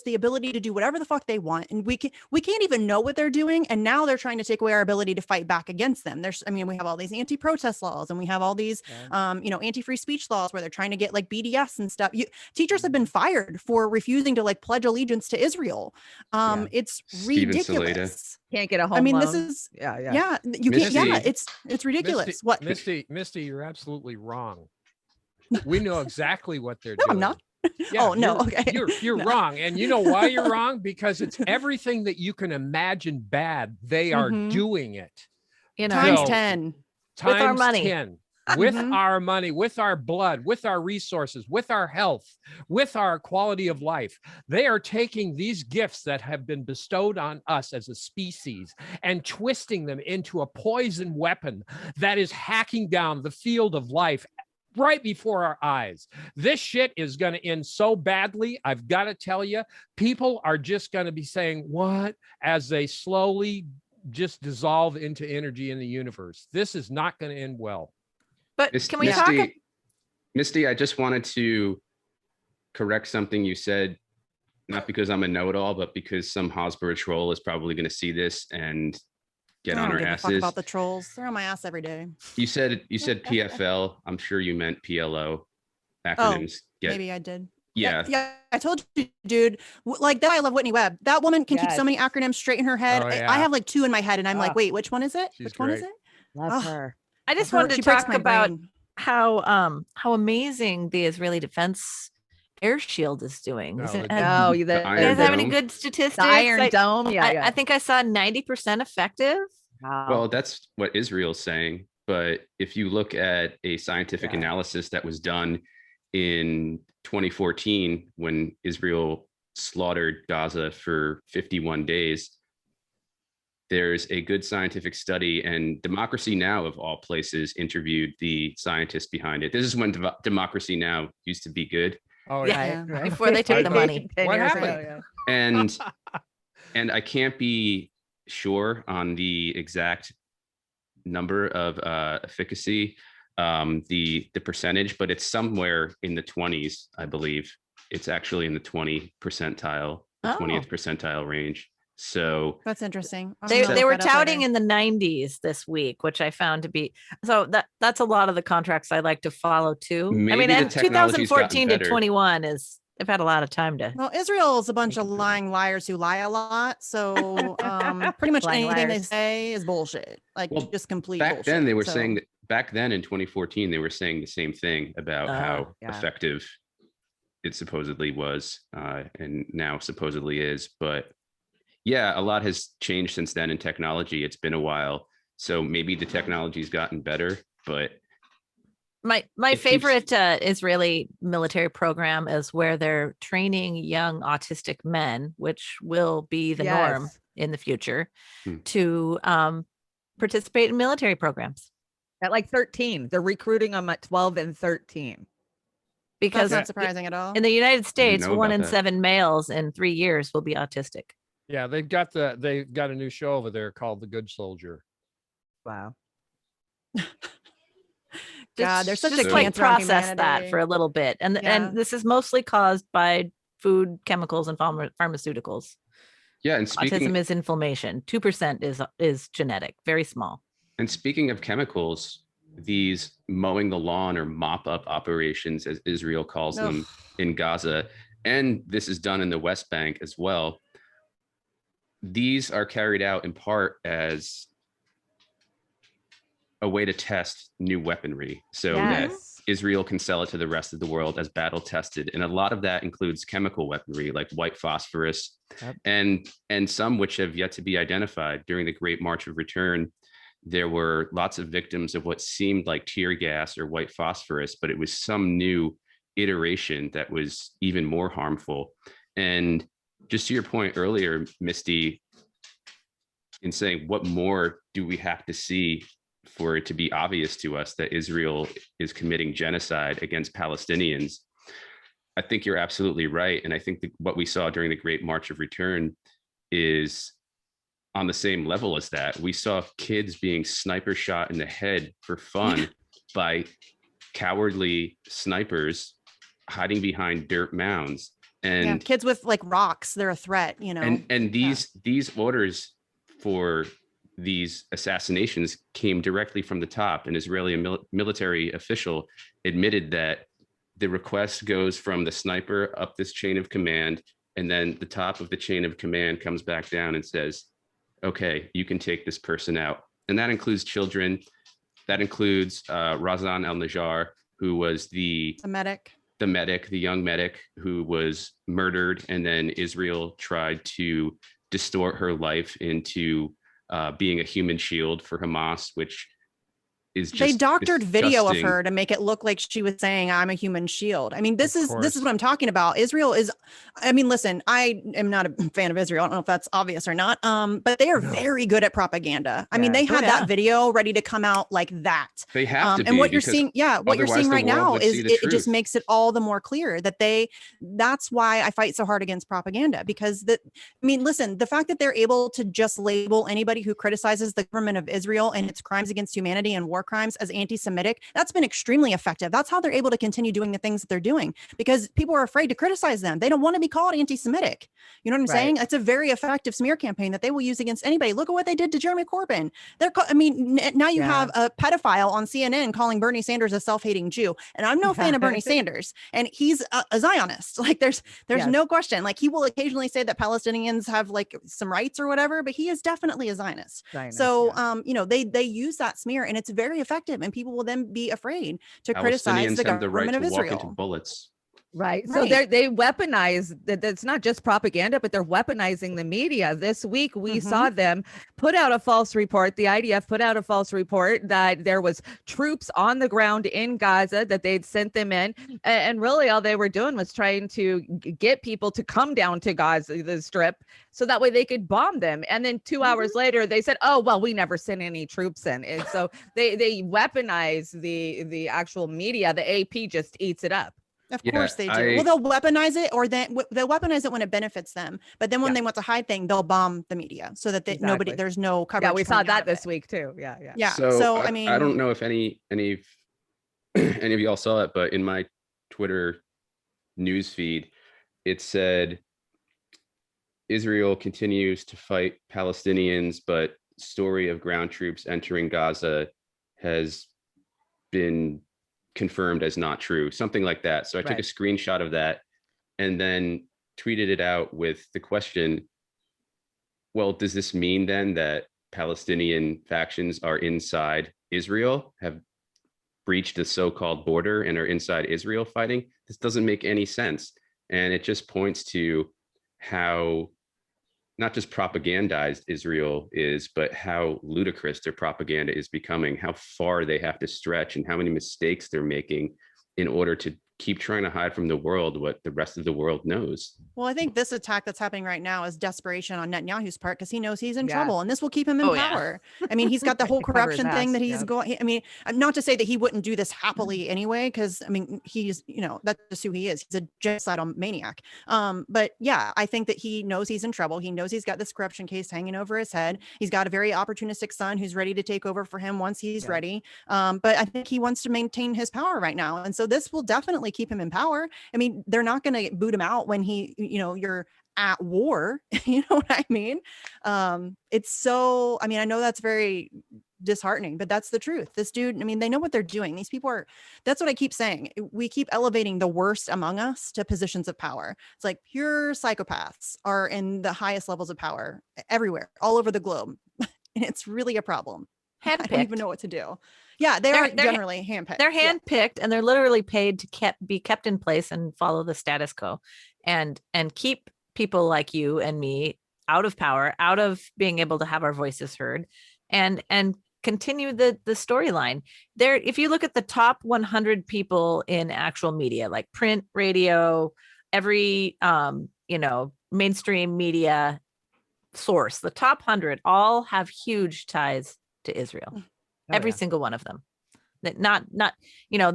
the ability to do whatever the fuck they want. And we can't even know what they're doing. And now they're trying to take away our ability to fight back against them. We have all these anti-protest laws, and we have all these, anti-free speech laws where they're trying to get like BDS and stuff. Teachers have been fired for refusing to like pledge allegiance to Israel. It's ridiculous. Can't get a home loan. This is, you can't, it's ridiculous. Misty, you're absolutely wrong. We know exactly what they're doing. I'm not. Yeah, okay. You're wrong. And you know why you're wrong? Because it's everything that you can imagine bad, they are doing it. You know, Times So- 10. With our times money. 10. With Mhm. our money, with our blood, with our resources, with our health, with our quality of life. They are taking these gifts that have been bestowed on us as a species and twisting them into a poison weapon that is hacking down the field of life right before our eyes. This shit is going to end so badly. I've got to tell you, people are just going to be saying, what? As they slowly just dissolve into energy in the universe. This is not going to end well. but Mis- can we talk? Misty, I just wanted to correct something you said, not because I'm a know-it-all, but because some Hosborough troll is probably going to see this and get I on don't our give a fuck asses. about the trolls. They're on my ass every day. You said PFL. I'm sure you meant PLO. Acronyms. Maybe I did. Yeah. Yeah. I told you, dude. Like that. I love Whitney Webb. That woman can keep so many Yes. acronyms straight in her head. Oh, yeah. I have like 2 in my head, and I'm like, Ah. wait, which one is it? She's Which one is great. it? Love Oh, her. I just Her- wanted she to breaks talk my about brain. how amazing the Israeli Defense Air Shield is doing. Oh, Is the it- dome. Oh, you The guys Iron have any Dome. good statistics? The Iron I, Dome. Yeah, I think I saw 90% effective. Wow. Well, that's what Israel's saying. But if you look at a scientific Yeah. analysis that was done in 2014, when Israel slaughtered Gaza for 51 days, there's a good scientific study, and Democracy Now! Of all places interviewed the scientists behind it. This is when Democracy Now! Used to be good. Oh, Yeah. yeah. Before they took I the know. money. 10 What years happened? ago, And and I can't be sure on the exact number of efficacy, the percentage, but it's somewhere in the 20s, I believe. It's actually in the 20 percentile, the Oh. 20th percentile range. So That's interesting. I'm They gonna they look were that up touting later. in the 90s this week, which I found to be so that's a lot of the contracts I like to follow too. I mean, Maybe the and technology's gotten 2014 to better. 21 is they've had a lot of time to. Well, Israel's a bunch of Make it lying liars who lie a lot. So pretty much Lying anything they liars. say is bullshit. Like Well, just complete back bullshit. then they were So- saying that back then in 2014, they were saying the same thing about how yeah. effective it supposedly was, and now supposedly is. But yeah, a lot has changed since then in technology. It's been a while. So maybe the technology's gotten better, but My It keeps- favorite Israeli military program is where they're training young autistic men, which will be the norm Yes. in the future, Hmm. to participate in military programs. At like 13. They're recruiting them at 12 and 13. Because That's not surprising at all. in the United States, know 1 about in that. 7 males in 3 years will be autistic. Yeah, they've got a new show over there called The Good Soldier. Wow. God, there's such a just like cancer on process that humanity. for a little bit, and Yeah. this is mostly caused by food, chemicals, and pharmaceuticals. yeah, and speaking Autism is inflammation. 2% is genetic, very small. And speaking of chemicals, these mowing the lawn or mop up operations, as Israel calls them Ugh. in Gaza, and this is done in the West Bank as well. These are carried out in part as a way to test new weaponry so that Yes. Israel can sell it to the rest of the world as battle tested. And a lot of that includes chemical weaponry like white phosphorus, Yep. and some which have yet to be identified. During the Great March of Return, there were lots of victims of what seemed like tear gas or white phosphorus, but it was some new iteration that was even more harmful. And just to your point earlier, Misty, in saying what more do we have to see for it to be obvious to us that Israel is committing genocide against Palestinians, I think you're absolutely right. And I think that what we saw during the Great March of Return is on the same level as that. We saw kids being sniper shot in the head for fun by cowardly snipers hiding behind dirt mounds. Yeah, And kids with like rocks, they're a threat, you know. and these orders for these assassinations came directly from the top. An Israeli military official admitted that the request goes from the sniper up this chain of command, and then the top of the chain of command comes back down and says, okay, you can take this person out. And that includes children. That includes Razan al-Najjar, who was the medic. the young medic who was murdered, and then Israel tried to distort her life into being a human shield for Hamas, which is They just doctored video of disgusting. her to make it look like she was saying, I'm a human shield. I mean, this Of is course. what I'm talking about. Israel is, I mean, listen, I am not a fan of Israel. I don't know if that's obvious or not. But they are No. very good at propaganda. I mean, they Oh, had yeah. that video ready to come out like that. They have to And be, what you're because seeing, what you're otherwise seeing the right world now would is see the it just truth. makes it all the more clear that that's why I fight so hard against propaganda, because I mean, listen, the fact that they're able to just label anybody who criticizes the government of Israel and its crimes against humanity and war crimes as anti-Semitic, that's been extremely effective. That's how they're able to continue doing the things that they're doing, because people are afraid to criticize them. They don't want to be called anti-Semitic. You know what I'm saying? It's a very effective smear campaign that they will use against anybody. Look at what they did to Jeremy Corbyn. I mean, now you have a pedophile on CNN calling Bernie Sanders a self-hating Jew. And I'm no fan of Bernie Sanders, and he's a Zionist. Like there's no question. Like he will occasionally say that Palestinians have like some rights or whatever, but he is definitely a Zionist. So, you know, they use that smear, and it's very effective, and people will then be afraid to criticize the Palestinians have the right government to of walk into Israel. bullets. Right. So they weaponize that. That's not just propaganda, but they're weaponizing the media. This week, we saw them put out a false report. The IDF put out a false report that there was troops on the ground in Gaza, that they'd sent them in. And really all they were doing was trying to get people to come down to Gaza, the strip, so that way they could bomb them. And then 2 hours later, they said, oh, well, we never sent any troops in. And so they weaponize the actual media. The AP just eats it up. Of course they do. Well, they'll weaponize it, or they'll weaponize it when it benefits them. But then when they want to hide things, they'll bomb the media so that there's no coverage. Yeah, we saw that this it. week too. Yeah. So I mean, I don't know if any of y'all saw it, but in my Twitter news feed, it said Israel continues to fight Palestinians, but story of ground troops entering Gaza has been confirmed as not true, something like that. So I took a screenshot of that and then tweeted it out with the question, well, does this mean then that Palestinian factions are inside Israel, have breached the so-called border and are inside Israel fighting? This doesn't make any sense. And it just points to how not just propagandized Israel is, but how ludicrous their propaganda is becoming, how far they have to stretch and how many mistakes they're making in order to keep trying to hide from the world what the rest of the world knows. Well, I think this attack that's happening right now is desperation on Netanyahu's part, because he knows he's in trouble, and this will keep him in power. I mean, he's got the whole corruption thing that he's going. I mean, not to say that he wouldn't do this happily anyway, because I mean, he's, you know, that's just who he is. He's a genocidal maniac. But yeah, I think that he knows he's in trouble. He knows he's got this corruption case hanging over his head. He's got a very opportunistic son who's ready to take over for him once he's ready. But I think he wants to maintain his power right now, and so this will definitely keep him in power. I mean, they're not going to boot him out when you're at war. You know what I mean? It's so, I mean, I know that's very disheartening, but that's the truth. This dude, I mean, they know what they're doing. These people that's what I keep saying. We keep elevating the worst among us to positions of power. It's like pure psychopaths are in the highest levels of power everywhere, all over the globe. And it's really a problem. I don't even know what to do. Yeah, they're generally handpicked. They're handpicked, and they're literally paid to be kept in place and follow the status quo, and keep people like you and me out of power, out of being able to have our voices heard, and continue the storyline. There, if you look at the top 100 people in actual media, like print, radio, every mainstream media source, the top 100 all have huge ties to Israel. Every single one of them. That not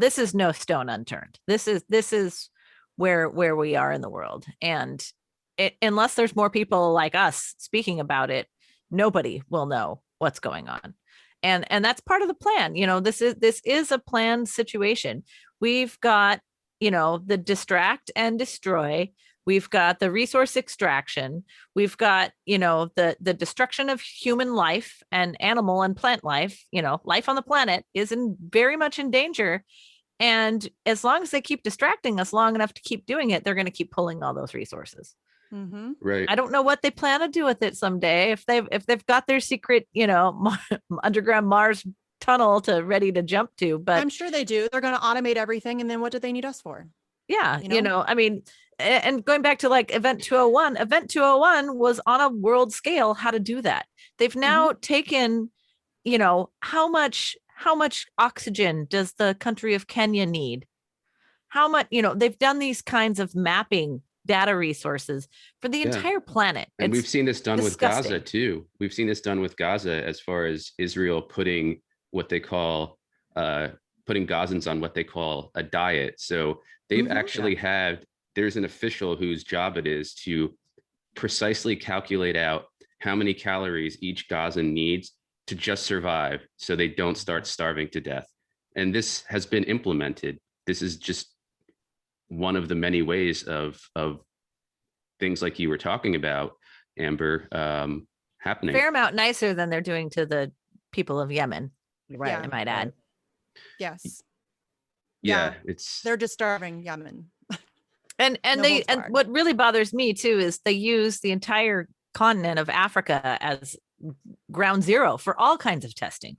this is no stone unturned. This is where we are in the world, and unless there's more people like us speaking about it, nobody will know what's going on. And that's part of the plan. This is a planned situation. We've got the distract and destroy. We've got the resource extraction. We've got, the destruction of human life and animal and plant life. Life on the planet is very much in danger. And as long as they keep distracting us long enough to keep doing it, they're going to keep pulling all those resources. Mm-hmm. Right. I don't know what they plan to do with it someday. If they've got their secret, underground Mars tunnel ready to jump to, but I'm sure they do. They're going to automate everything. And then what do they need us for? Yeah, You know? I mean, and going back to like Event 201 was on a world scale how to do that. They've now taken, how much oxygen does the country of Kenya need? How much, they've done these kinds of mapping data resources for the Yeah. entire planet. And we've It's seen this done with Gaza disgusting. too. We've seen this done with Gaza as far as Israel putting what they call putting Gazans on what they call a diet. So they've actually had, there's an official whose job it is to precisely calculate out how many calories each Gazan needs to just survive so they don't start starving to death. And this has been implemented. This is just one of the many ways of things like you were talking about, Amber, happening. Fair amount nicer than they're doing to the people of Yemen, Right. I might add. Yes. Yeah, They're just starving Yemen. And No holds barred. what really bothers me too is they use the entire continent of Africa as ground zero for all kinds of testing,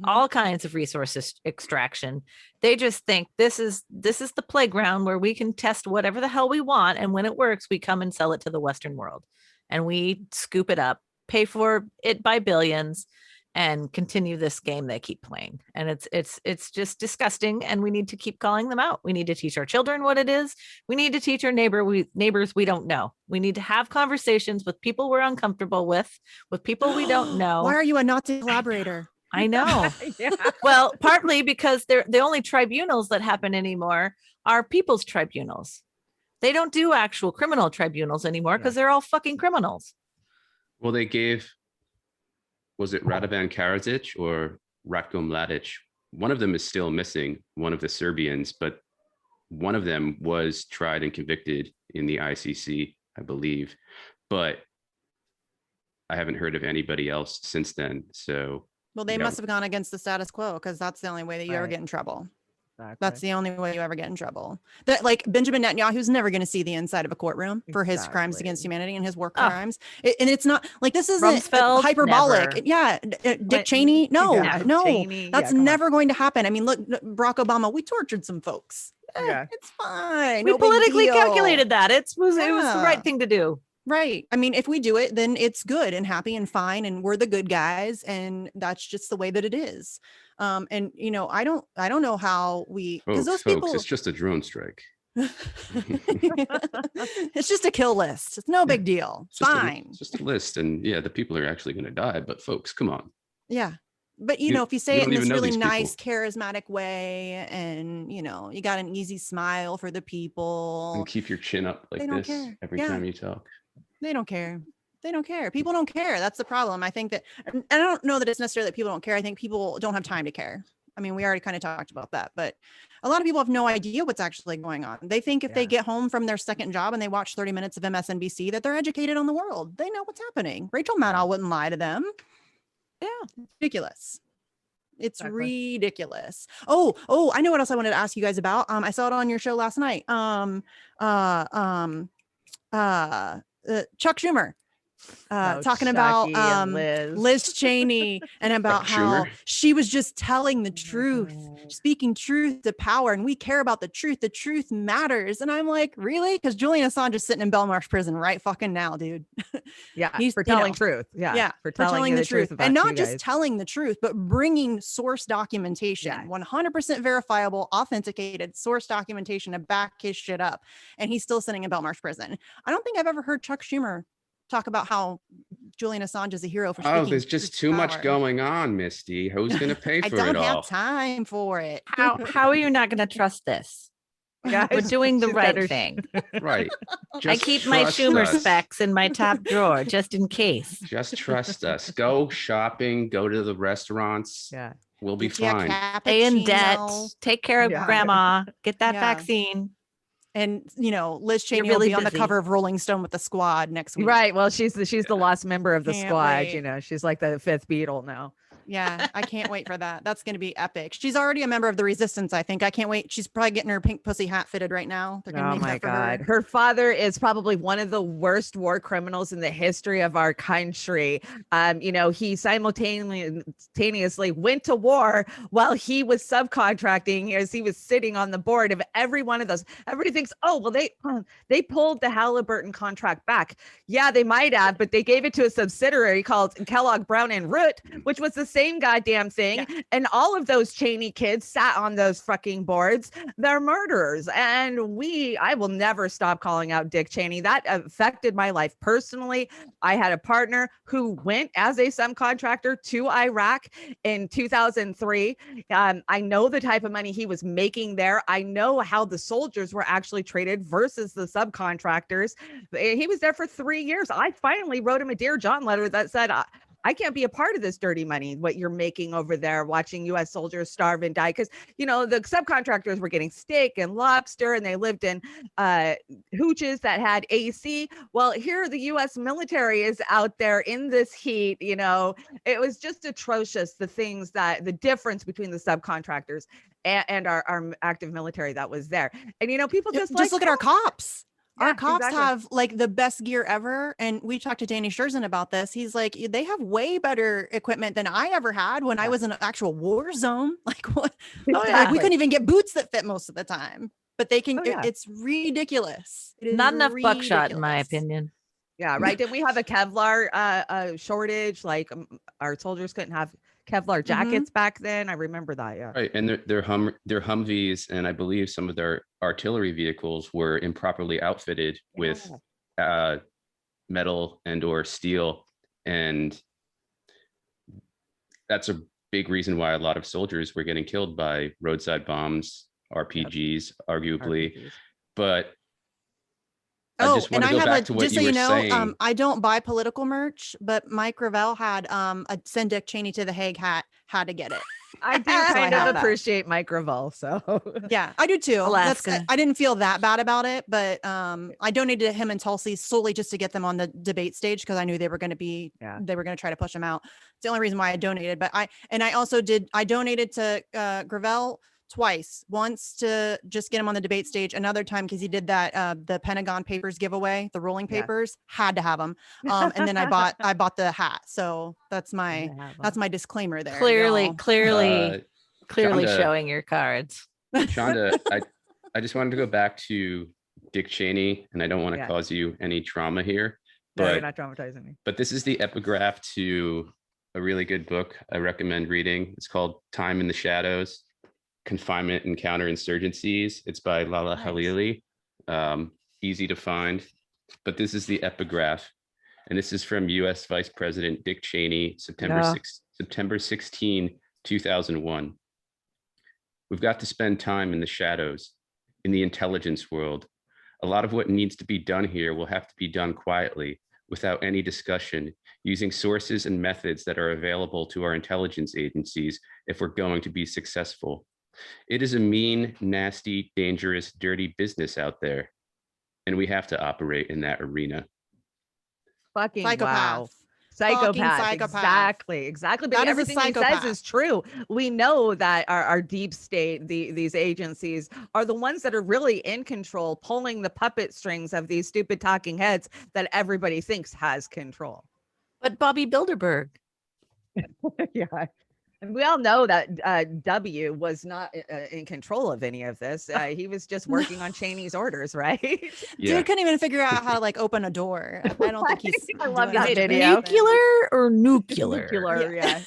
all kinds of resources extraction. They just think this is the playground where we can test whatever the hell we want, and when it works, we come and sell it to the Western world, and we scoop it up, pay for it by billions, and continue this game they keep playing. And it's just disgusting, and we need to keep calling them out. We need to teach our children what it is. We need to teach our neighbors we don't know. We need to have conversations with people we're uncomfortable with people we don't know. Why are you a Nazi collaborator? I know. Yeah. Well, partly because they're the only tribunals that happen anymore are people's tribunals. They don't do actual criminal tribunals anymore because they're all fucking criminals. Well, they gave, was it Radovan Karadzic or Ratko Mladic? One of them is still missing, one of the Serbians, but one of them was tried and convicted in the ICC, I believe. But I haven't heard of anybody else since then. So, Well, they must have gone against the status quo, because that's the only way that you ever Right. get in trouble. Exactly. That's the only way you ever get in trouble. That, like, Benjamin Netanyahu's never going to see the inside of a courtroom for his crimes Exactly. against humanity and his war Oh. crimes. And it's not like, this isn't Rumsfeld, hyperbolic. never. Yeah. Dick Clinton, Cheney. No, yeah, no, Cheney, that's yeah, come on. never going to happen. I mean, look, Barack Obama, we tortured some folks. Yeah. It's fine. We No big politically deal. calculated that. It was the Yeah. right thing to do. Right. I mean, if we do it, then it's good and happy and fine, and we're the good guys, and that's just the way that it is. And I don't know how we, because those people, it's just a drone strike. it's just a kill list. It's no big deal. It's fine. It's just a list, and yeah, the people are actually going to die. But folks, come on. Yeah. But You- if you say you it in don't this even know really these nice, charismatic way, and you got an easy smile for the people, And keep your chin up like They don't this care. every Yeah. time you talk. they don't care. They don't care. People don't care. That's the problem. I think that, and I don't know that it's necessarily that people don't care. I think people don't have time to care. I mean, we already kind of talked about that, but a lot of people have no idea what's actually going on. They think if they get home from their second job and they watch 30 minutes of MSNBC, that they're educated on the world. They know what's happening. Rachel Maddow wouldn't lie to them. Yeah. Ridiculous. It's ridiculous. Oh, I know what else I wanted to ask you guys about. I saw it on your show last night. Chuck Schumer talking about Chucky and Liz Cheney and about Chuck how Schumer? she was just telling the truth, speaking truth to power, and we care about the truth. The truth matters. And I'm like, really? Because Julian Assange is sitting in Belmarsh prison right fucking now, dude. Yeah, He's, for you know, telling truth. Yeah, for telling you the truth, about and you not just guys. telling the truth, but bringing source documentation, Yeah. 100% verifiable, authenticated source documentation to back his shit up. And he's still sitting in Belmarsh prison. I don't think I've ever heard Chuck Schumer talk about how Julian Assange is a hero for speaking. Oh, there's just truth too to much power. going on, Misty. Who's going to pay I for don't it have all? time for it. How are you not going to trust this? Guys, We're doing the she's right got her- thing. Right. I Just keep my trust Schumer us. specs in my top drawer just in case. Just trust us. Go shopping, go to the restaurants. Yeah. We'll be Get you a fine. Stay in debt. cappuccino. Take care of Yeah. grandma. Get that Yeah. vaccine. And Liz You're Cheney will really be on the busy. cover of Rolling Stone with the Squad next week. Right. Well, she's the lost member of the Can't squad. wait. She's like the fifth Beatle now. Yeah, I can't wait for that. That's going to be epic. She's already a member of the resistance, I think. I can't wait. She's probably getting her pink pussy hat fitted right now. They're going to Oh make my that for God. her. Her father is probably one of the worst war criminals in the history of our country. He simultaneously went to war while he was subcontracting as he was sitting on the board of every one of those. Everybody thinks, oh, well, they pulled the Halliburton contract back. Yeah, they might have, but they gave it to a subsidiary called Kellogg Brown and Root, which was the same goddamn thing. Yeah. And all of those Cheney kids sat on those fucking boards. They're murderers. And I will never stop calling out Dick Cheney. That affected my life personally. I had a partner who went as a subcontractor to Iraq in 2003. I know the type of money he was making there. I know how the soldiers were actually treated versus the subcontractors. He was there for 3 years. I finally wrote him a Dear John letter that said, I can't be a part of this dirty money, what you're making over there, watching U.S. soldiers starve and die. Because, the subcontractors were getting steak and lobster, and they lived in hooches that had AC. Well, here the U.S. military is out there in this heat. It was just atrocious, the difference between the subcontractors and our active military that was there. And, people just look at our cops. Our Yeah, cops exactly. have like the best gear ever. And we talked to Danny Scherzen about this. He's like, they have way better equipment than I ever had when I was in an actual war zone. Like what? Oh, Like, yeah. we couldn't even get boots that fit most of the time, but they can, Oh, yeah. it's ridiculous. It is Not enough buckshot, in my ridiculous. opinion. Yeah, right. Didn't we have a Kevlar shortage? Like our soldiers couldn't have Kevlar jackets back then. I remember that. Yeah. Right, and their Humvees, and I believe some of their artillery vehicles were improperly outfitted with metal and or steel, and that's a big reason why a lot of soldiers were getting killed by roadside bombs, RPGs, arguably. RPGs. But I just want to go back to what you were saying. I don't buy political merch, but Mike Gravel had a Send Dick Cheney to the Hague hat. Had to get it. I do So I kind have of that. appreciate Mike Gravel. So Yeah, I do too. Alaska. I didn't feel that bad about it, but I donated to him and Tulsi solely just to get them on the debate stage because I knew they were going to try to push him out. It's the only reason why I donated. But I donated to Gravel twice. Once to just get him on the debate stage, another time because he did that the Pentagon Papers giveaway, the rolling papers. Had to have them. And then I bought the hat. So that's my disclaimer there. Clearly Shonda, showing your cards. Shonda, I just wanted to go back to Dick Cheney, and I don't want to Yeah. cause you any trauma here, no, but you're not traumatizing me. but this is the epigraph to a really good book I recommend reading. It's called Time in the Shadows: Confinement and Counterinsurgencies. It's by Lala Nice. Halili. Easy to find, but this is the epigraph, and this is from U.S. Vice President Dick Cheney, September 16, 2001. We've got to spend time in the shadows, in the intelligence world. A lot of what needs to be done here will have to be done quietly, without any discussion, using sources and methods that are available to our intelligence agencies if we're going to be successful. It is a mean, nasty, dangerous, dirty business out there, and we have to operate in that arena. Fucking Psychopath. wow. Psychopath. Psychopath. Exactly. But That is a everything he says psychopath. is true. We know that our deep state, these agencies are the ones that are really in control, pulling the puppet strings of these stupid talking heads that everybody thinks has control. But Bobby Bilderberg. Yeah. And we all know that W was not in control of any of this. He was just working on Cheney's orders, right? Dude couldn't even figure out how to like open a door. I don't think he's. I love doing that much of video. anything. Nuclear or nuclear? Nuclear, yeah.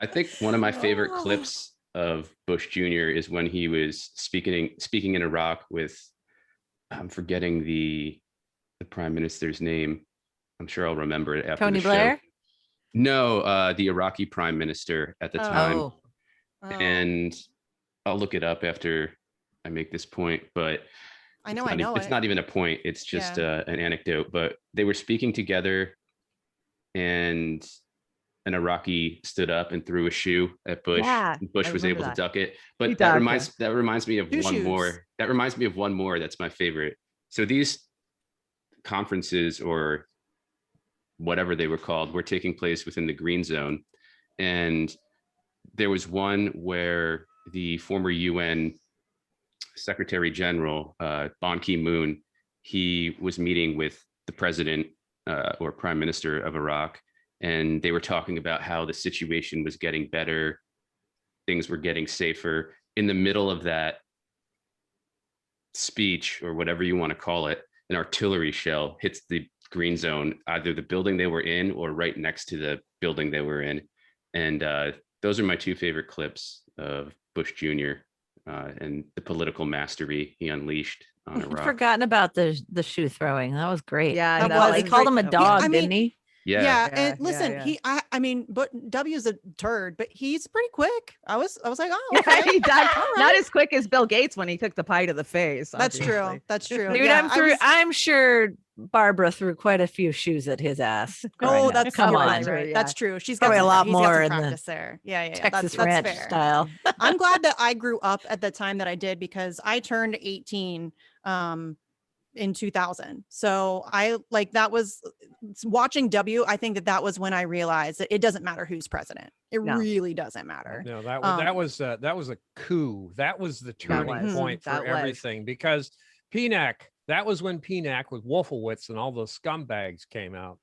I think one of my favorite clips of Bush Jr. is when he was speaking in Iraq with, I'm forgetting the prime minister's name. I'm sure I'll remember it after Tony the show. Blair? No, the Iraqi prime minister at the time. Oh, And I'll look it up after I make this point, but I know it's it. not even a point. It's just an anecdote, but they were speaking together and an Iraqi stood up and threw a shoe at Bush. Yeah, and Bush I was remember able that. to duck it. He But ducked, that reminds me of Two one shoes. more. That reminds me of one more that's my favorite. So these conferences or whatever they were called, were taking place within the green zone. And there was one where the former UN Secretary General, Ban Ki-moon, he was meeting with the president or prime minister of Iraq, and they were talking about how the situation was getting better, things were getting safer. In the middle of that speech, or whatever you want to call it, an artillery shell hits the green zone, either the building they were in or right next to the building they were in. And those are my two favorite clips of Bush Jr. And the political mastery he unleashed on I'd Iraq. forgotten about the shoe throwing. That was great. Yeah, That They was called him a great. dog, I mean, didn't he? Yeah. Yeah, Yeah, and listen, yeah. I mean, but W's a turd, but he's pretty quick. I was like, oh, Yeah, okay. he does. All Not right. as quick as Bill Gates when he took the pie to the face. That's true. obviously. That's true. Dude, Yeah, I was- I'm sure Barbara threw quite a few shoes at his ass. growing Oh, up. that's come you're on. right, right. Yeah. That's true. She's got Probably a some, lot he's got more some in the practice there. Yeah, yeah, yeah. Texas that's Ranch fair. style. I'm glad that I grew up at the time that I did, because I turned 18 in 2000. So I like, that was watching W. I think that was when I realized that it doesn't matter who's president. It No. really doesn't matter. No, that was a coup. That was the turning was. point That for was. everything, because PNAC, that was when PNAC with Wolfowitz and all those scumbags came out.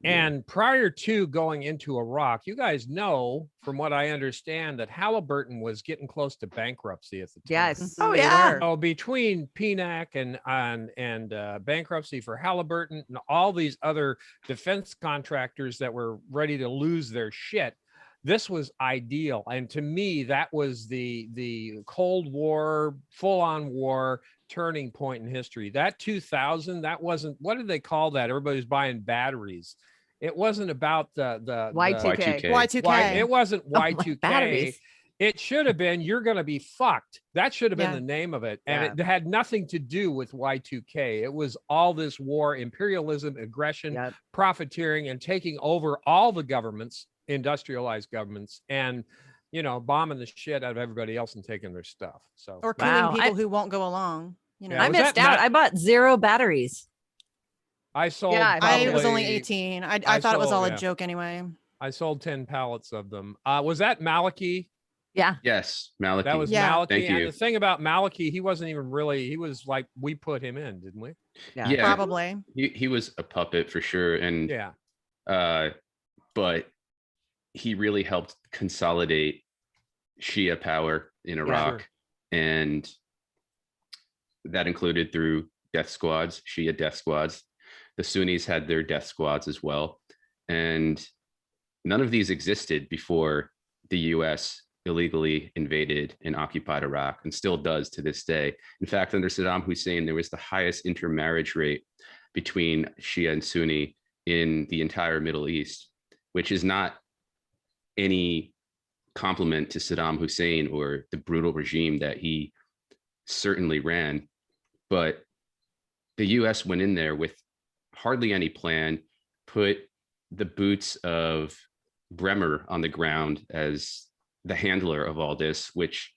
Yeah. And prior to going into Iraq, you guys know, from what I understand, that Halliburton was getting close to bankruptcy at the time. Yes. Oh, they yeah. were. So between PNAC and bankruptcy for Halliburton and all these other defense contractors that were ready to lose their shit, this was ideal. And to me, that was the Cold War, full-on war turning point in history. That 2000, that wasn't, what did they call that? Everybody's buying batteries. It wasn't about the Y2K. Y2K. It wasn't Oh, my Y2K. batteries. It should have been, you're going to be fucked. That should have been Yeah. the name of it. And Yeah. it had nothing to do with Y2K. It was all this war, imperialism, aggression, Yep. profiteering, and taking over all the governments, industrialized governments, and, you know, bombing the shit out of everybody else and taking their stuff. So Or killing Wow. people who won't go along. You know, Yeah, I was missed that out. I bought 0 batteries. I sold. Yeah, I was only probably- 18. I I thought it was sold- all yeah. a joke anyway. I sold 10 pallets of them. Was that Maliki? Yeah. Yes, Maliki. That was Yeah. Maliki. Thank And you. the thing about Maliki, he wasn't even really, he was like, we put him in, didn't we? Yeah. Yeah. Probably. He was a puppet for sure. And Yeah. but he really helped consolidate Shia power in Iraq. Sure. And that included through death squads, Shia death squads. The Sunnis had their death squads as well. And none of these existed before the US illegally invaded and occupied Iraq, and still does to this day. In fact, under Saddam Hussein, there was the highest intermarriage rate between Shia and Sunni in the entire Middle East, which is not any compliment to Saddam Hussein or the brutal regime that he certainly ran. But the US went in there with hardly any plan, put the boots of Bremer on the ground as the handler of all this, which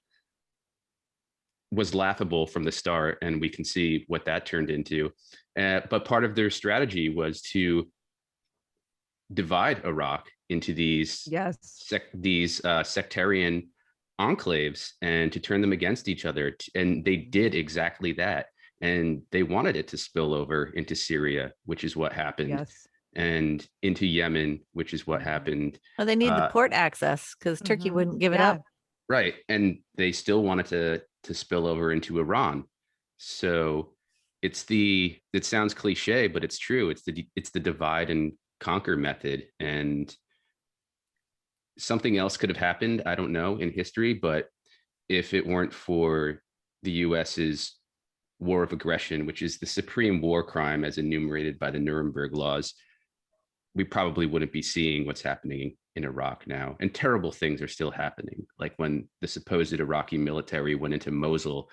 was laughable from the start. And we can see what that turned into. But part of their strategy was to divide Iraq into these Yes. sectarian enclaves and to turn them against each other. And they did exactly that. And they wanted it to spill over into Syria, which is what happened, Yes. and into Yemen, which is what happened. Well, they need the Uh, port access because Turkey Mhm. wouldn't give it Yeah. up. Right. And they still wanted to spill over into Iran. So it sounds cliche, but it's true. It's the divide and conquer method. And something else could have happened, I don't know, in history, but if it weren't for the US's war of aggression, which is the supreme war crime as enumerated by the Nuremberg laws, we probably wouldn't be seeing what's happening in Iraq now. And terrible things are still happening, like when the supposed Iraqi military went into Mosul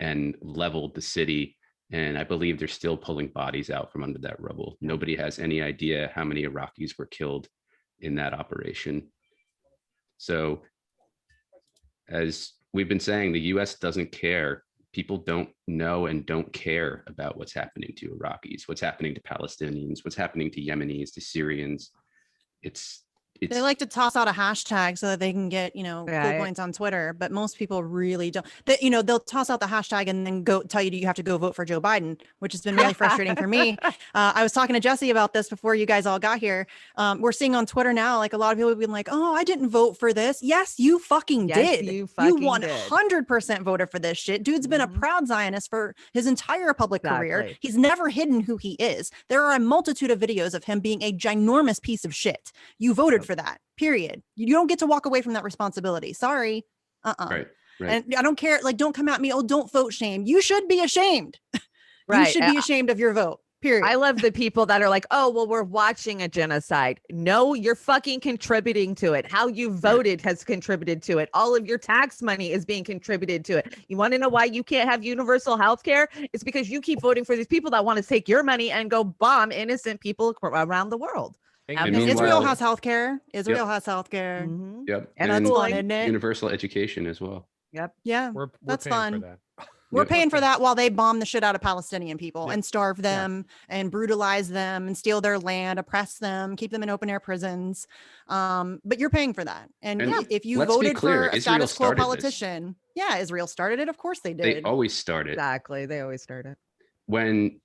and leveled the city. And I believe they're still pulling bodies out from under that rubble. Nobody has any idea how many Iraqis were killed in that operation. So as we've been saying, the US doesn't care people don't know and don't care about what's happening to Iraqis, what's happening to Palestinians, what's happening to Yemenis, to Syrians. It's They like to toss out a hashtag so that they can get, cool Right. points on Twitter, but most people really don't. They'll toss out the hashtag and then go tell you have to go vote for Joe Biden, which has been really frustrating for me. I was talking to Jesse about this before you guys all got here. We're seeing on Twitter now, like a lot of people have been like, "Oh, I didn't vote for this." Yes, you fucking Yes, did. you fucking 100% voted for this shit. Dude's been a Mhm. proud Zionist for his entire public career. Exactly. He's never hidden who he is. There are a multitude of videos of him being a ginormous piece of shit. You voted for that. Period. You don't get to walk away from that responsibility. Sorry. right. And I don't care. Like, don't come at me. Oh, don't vote shame. You should be ashamed. You Right. should be ashamed of your vote. Period. I love the people that are like, oh, well, we're watching a genocide. No, you're fucking contributing to it. How you voted has contributed to it. All of your tax money is being contributed to it. You want to know why you can't have universal health care? It's because you keep voting for these people that want to take your money and go bomb innocent people around the world. And Absolutely. Israel meanwhile- has healthcare. Israel has healthcare. Mhm. Yep. And That's that's fun, like, isn't it? Universal education as well. yep. Yeah. We're That's paying fun. for that. We're Yep. paying for that while they bomb the shit out of Palestinian people Yep. and starve them and brutalize them and steal their land, oppress them, keep them in open air prisons. But you're paying for that. And And if you let's be voted clear, for a Israel status quo started this. politician, yeah, Israel started it. Of course they They did. always started Exactly. They always start it. when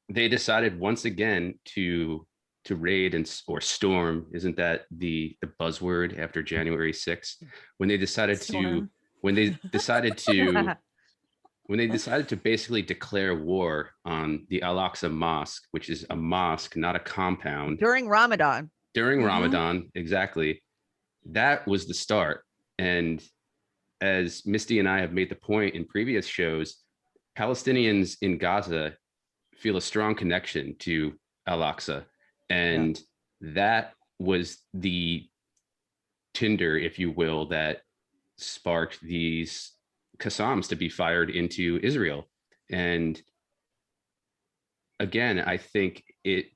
they decided once again to raid or storm. Isn't that the buzzword after January 6th? When they decided Storm. when they decided to when they decided to basically declare war on the Al-Aqsa Mosque, which is a mosque, not a compound, During Ramadan. during Mhm. Ramadan, exactly. That was the start. And as Misty and I have made the point in previous shows, Palestinians in Gaza feel a strong connection to Al-Aqsa. And that was the tinder, if you will, that sparked these Qassams to be fired into Israel. And again, I think it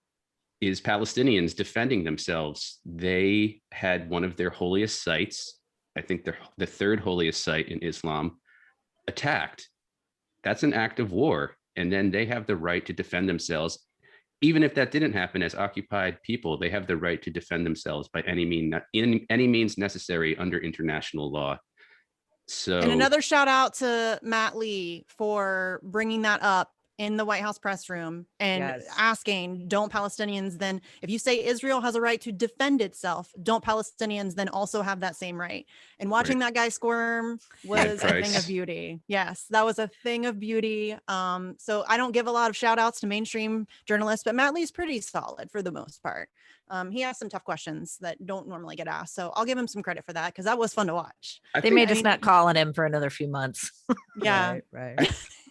is Palestinians defending themselves. They had one of their holiest sites, I think the third holiest site in Islam, attacked. That's an act of war. And then they have the right to defend themselves. Even if that didn't happen, as occupied people, they have the right to defend themselves by any means necessary under international law. So, And another shout out to Matt Lee for bringing that up in the White House press room and Yes. asking, don't Palestinians then, if you say Israel has a right to defend itself, don't Palestinians then also have that same right? And watching that guy squirm was a thing Price. of beauty. Yes, that was a thing of beauty. So I don't give a lot of shout outs to mainstream journalists, but Matt Lee's pretty solid for the most part. He has some tough questions that don't normally get asked. So I'll give him some credit for that because that was fun to watch. I They think, may I just mean- not call on him for another few months. Yeah. Right.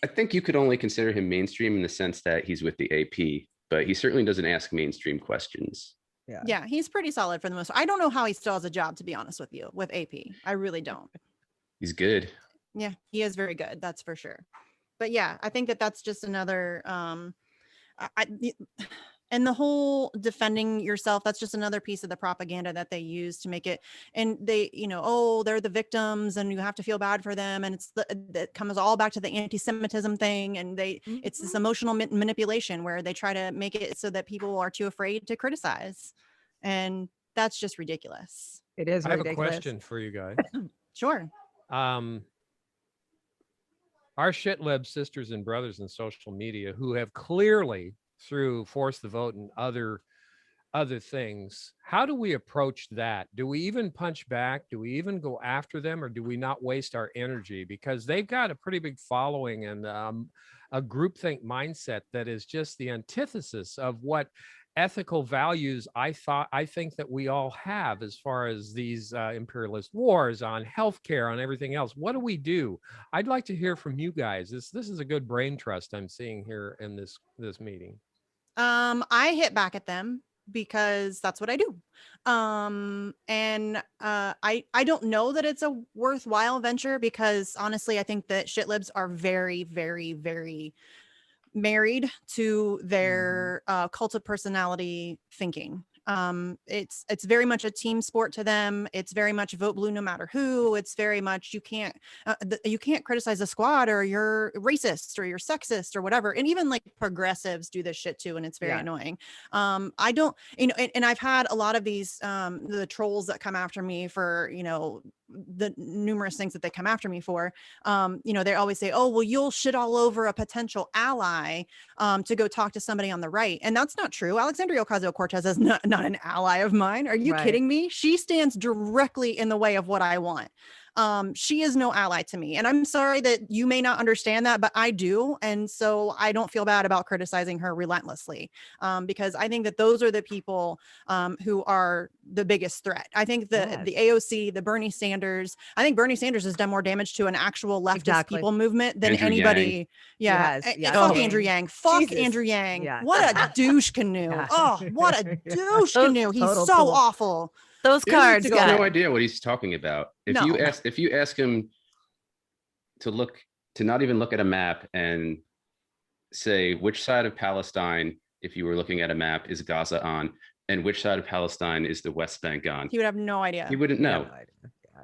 I think you could only consider him mainstream in the sense that he's with the AP, but he certainly doesn't ask mainstream questions. Yeah, he's pretty solid for the most. I don't know how he still has a job, to be honest with you, with AP. I really don't. He's good. Yeah, he is very good. That's for sure. But yeah, I think that that's just another. And the whole defending yourself, that's just another piece of the propaganda that they use to make it. And they, oh, they're the victims and you have to feel bad for them. And it comes all back to the anti-Semitism thing. And it's this emotional manipulation where they try to make it so that people are too afraid to criticize. And that's just ridiculous. It is I have ridiculous. a question for you guys. Sure. Our shitlib sisters and brothers in social media who have clearly, through Force the Vote and other things, how do we approach that? Do we even punch back? Do we even go after them, or do we not waste our energy? Because they've got a pretty big following and a groupthink mindset that is just the antithesis of what ethical values I think that we all have as far as these imperialist wars on healthcare, on everything else. What do we do? I'd like to hear from you guys. This is a good brain trust I'm seeing here in this meeting. I hit back at them because that's what I do. I don't know that it's a worthwhile venture because honestly, I think that shitlibs are very, very, very married to their cult of personality thinking. It's very much a team sport to them. It's very much vote blue no matter who. It's very much you can't criticize a squad or you're racist or you're sexist or whatever. And even like progressives do this shit too, and it's very annoying. I don't, and I've had a lot of these the trolls that come after me for the numerous things that they come after me for. They always say, oh well, you'll shit all over a potential ally to go talk to somebody on the right, and that's not true. Alexandria Ocasio-Cortez is not an ally of mine. Are you kidding me? She stands directly in the way of what I want. She is no ally to me. And I'm sorry that you may not understand that, but I do. And so I don't feel bad about criticizing her relentlessly, because I think that those are the people who are the biggest threat. I think the AOC, the Bernie Sanders, I think Bernie Sanders has done more damage to an actual leftist people movement than Andrew anybody. Yang. Fuck Andrew Yang. Fuck Andrew Yang. Yeah. What a douche canoe. Oh, what a douche canoe. He's so awful. Those cards He got has no idea what he's talking about. If you ask him to not even look at a map and say which side of Palestine, if you were looking at a map, is Gaza on, and which side of Palestine is the West Bank on, He would have no idea. he wouldn't know.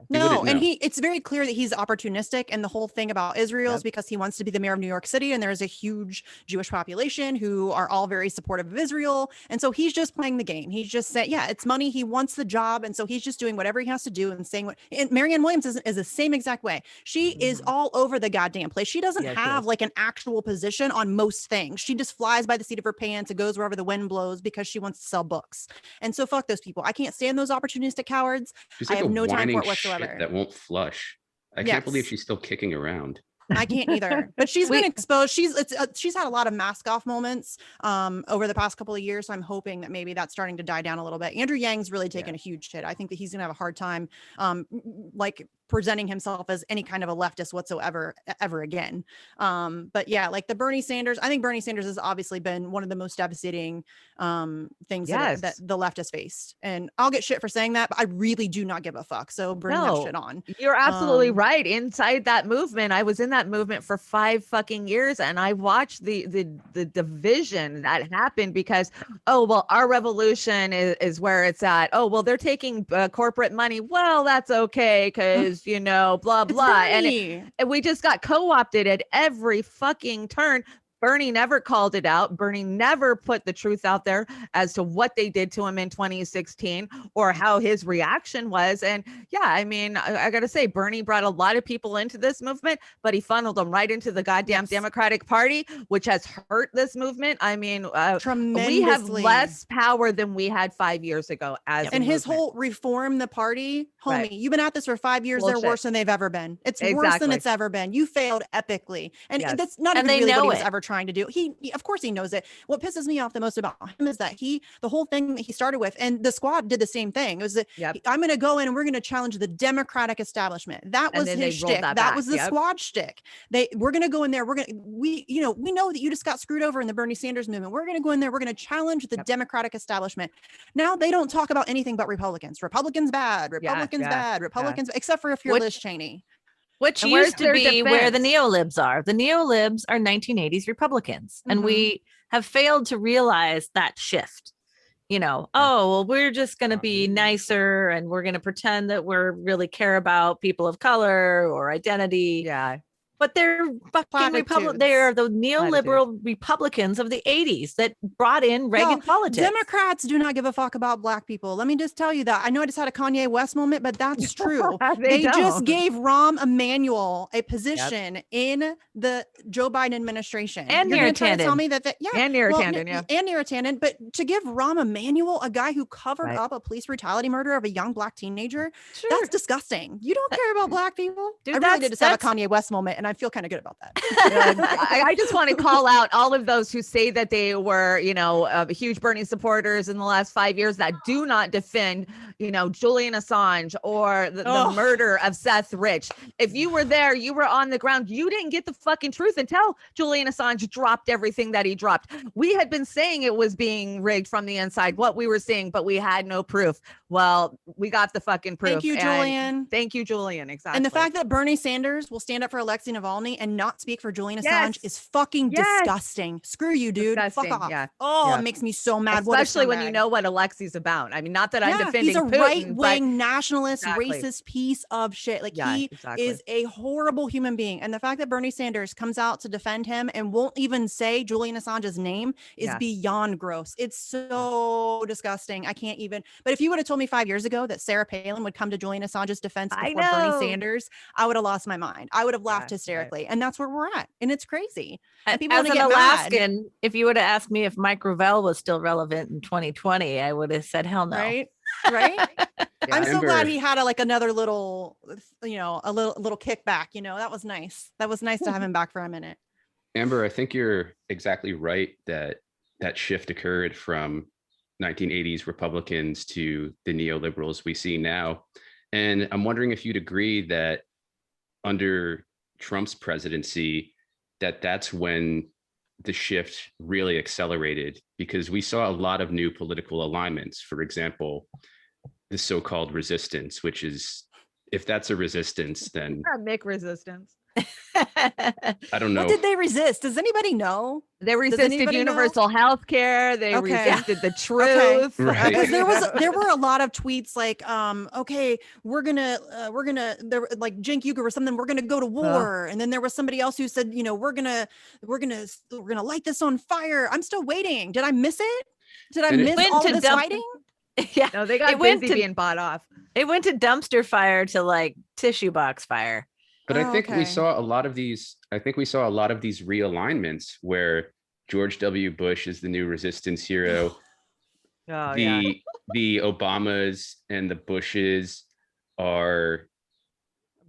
No, and it's very clear that he's opportunistic, and the whole thing about Israel is because he wants to be the mayor of New York City, and there's a huge Jewish population who are all very supportive of Israel, and so he's just playing the game. He's just saying, yeah, it's money. He wants the job, and so he's just doing whatever he has to do and saying what. And Marianne Williams is the same exact way. She is all over the goddamn place. She doesn't have like an actual position on most things. She just flies by the seat of her pants and goes wherever the wind blows because she wants to sell books. And so fuck those people. I can't stand those opportunistic cowards. She's like I have a no time for whining it whatsoever. shit that won't flush. I can't believe she's still kicking around. I can't either, but she's been exposed. She's had a lot of mask off moments over the past couple of years. So I'm hoping that maybe that's starting to die down a little bit. Andrew Yang's really taken a huge hit. I think that he's gonna have a hard time like presenting himself as any kind of a leftist whatsoever ever again. But yeah, like the Bernie Sanders, I think Bernie Sanders has obviously been one of the most devastating things that the left has faced. And I'll get shit for saying that, but I really do not give a fuck. So bring that shit on. You're absolutely right. Inside that movement, I was in that movement for 5 fucking years, and I watched the division that happened because, oh well, our revolution is where it's at. Oh well, they're taking corporate money. Well, that's okay because blah blah, and we just got co-opted at every fucking turn. Bernie never called it out. Bernie never put the truth out there as to what they did to him in 2016 or how his reaction was. And yeah, I mean, I got to say, Bernie brought a lot of people into this movement, but he funneled them right into the goddamn Democratic Party, which has hurt this movement. I mean, we have less power than we had 5 years ago. And his whole reform the party, homie, you've been at this for 5 years. Bullshit. They're worse than they've ever been. It's worse than it's ever been. You failed epically. And that's not even really what he was ever trying to do. He of course he knows it. What pisses me off the most about him is that the whole thing that he started with, and the squad did the same thing. It was that I'm going to go in and we're going to challenge the Democratic establishment. That was his shtick. That was the squad shtick. We're going to go in there. We know that you just got screwed over in the Bernie Sanders movement. We're going to go in there. We're going to challenge the Democratic establishment. Now they don't talk about anything but Republicans. Republicans bad. Republicans bad. Republicans, except for if you're Liz Cheney. Which used to be where the neolibs are. The neolibs are 1980s Republicans. Mm-hmm. And we have failed to realize that shift. Oh, well, we're just going to be nicer and we're going to pretend that we're really care about people of color or identity. Yeah. But they're fucking they're the neoliberal Republicans of the 80s that brought in Reagan politics. Democrats do not give a fuck about Black people. Let me just tell you that. I know I just had a Kanye West moment, but that's true. they just gave Rahm Emanuel a position in the Joe Biden administration. And Neera Tanden. Tell me that and Neera Tanden, and Neera Tanden. But to give Rahm Emanuel, a guy who covered up a police brutality murder of a young Black teenager, that's disgusting. You don't care about Black people. Dude, I really did just have a Kanye West moment, and I feel kind of good about that. I just want to call out all of those who say that they were, huge Bernie supporters in the last 5 years that do not defend, Julian Assange or the murder of Seth Rich. If you were there, you were on the ground, you didn't get the fucking truth until Julian Assange dropped everything that he dropped. We had been saying it was being rigged from the inside, what we were seeing, but we had no proof. Well, we got the fucking proof. Thank you, and Julian. Thank you, Julian. Exactly. And the fact that Bernie Sanders will stand up for Alexei Navalny and not speak for Julian Assange Yes. is fucking Yes. disgusting. Screw you, dude. Disgusting, Fuck off. yeah. Oh, Yeah. it makes me so mad. What a especially when you scumbag. know what Alexei's about. I mean, not that I'm Yeah, defending he's a Putin, right-wing nationalist, Exactly. racist piece of shit. Like Yeah, he exactly. is a horrible human being. And the fact that Bernie Sanders comes out to defend him and won't even say Julian Assange's name is Yeah. beyond gross. It's so disgusting. I can't even. But if you would have told me 5 years ago that Sarah Palin would come to Julian Assange's defense I before Bernie know. Sanders, I would have lost my mind. I would have laughed Yeah, right. hysterically. And that's where we're at. And it's crazy. And people As wanna an get mad. Alaskan, if you would have asked me if Mike Ravel was still relevant in 2020, I would have said hell no. Right? Right? Yeah. I'm so glad Amber- he had like another little, a little kickback. That was nice. That was nice to have him back for a minute. Amber, I think you're exactly right that that shift occurred from 1980s Republicans to the neoliberals we see now. And I'm wondering if you'd agree that under Trump's presidency, that's when the shift really accelerated, because we saw a lot of new political alignments. For example, the so-called resistance, which is, if that's a resistance, then Mick resistance. I don't know. What did they resist? Does anybody know? They resisted anybody know? universal health care. They Okay. resisted the truth. Right. Because there were a lot of tweets like, okay, we're gonna there like Cenk Uygur or something, we're gonna go to war, and then there was somebody else who said, we're gonna light this on fire. I'm still waiting. Did I miss it? Did I And it miss went all to of this dump- fighting? Yeah. No, they got It went busy to- being bought off. It went to dumpster fire to like tissue box fire. But I Oh, think okay. we saw a lot of these. I think we saw a lot of these realignments where George W. Bush is the new resistance hero. Oh, yeah. The Obamas and the Bushes are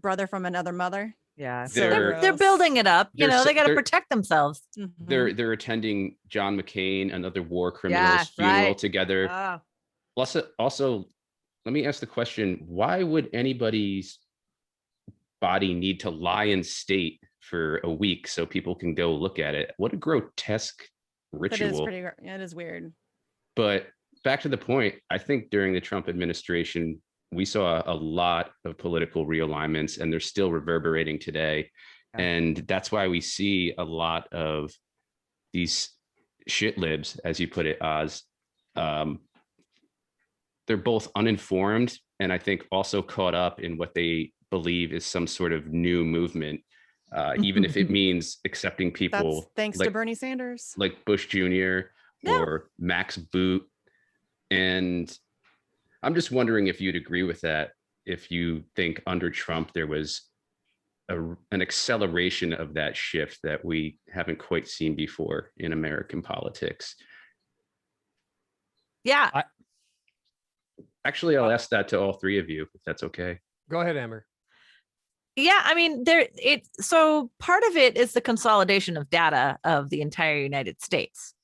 Brother from another mother. Yeah. So They're- They're building it up. They're They got to they're- protect themselves. Mhm. they're attending John McCain, another war criminal's Yeah, funeral right. together. Oh, Also, let me ask the question: why would anybody's body need to lie in state for a week so people can go look at it? What a grotesque It is ritual. it is weird. But back to the point, I think during the Trump administration, we saw a lot of political realignments, and they're still reverberating today. Yeah. And that's why we see a lot of these shit libs, as you put it, Oz. They're both uninformed and I think also caught up in what they believe is some sort of new movement, even if it means accepting That's people thanks to like, Bernie Sanders. like Bush Jr. Yeah. or Max Boot. And I'm just wondering if you'd agree with that, if you think under Trump there was an acceleration of that shift that we haven't quite seen before in American politics. Yeah. Actually, I'll ask that to all three of you, if that's okay. Go ahead, Amber. Yeah, I mean, so part of it is the consolidation of data of the entire United States.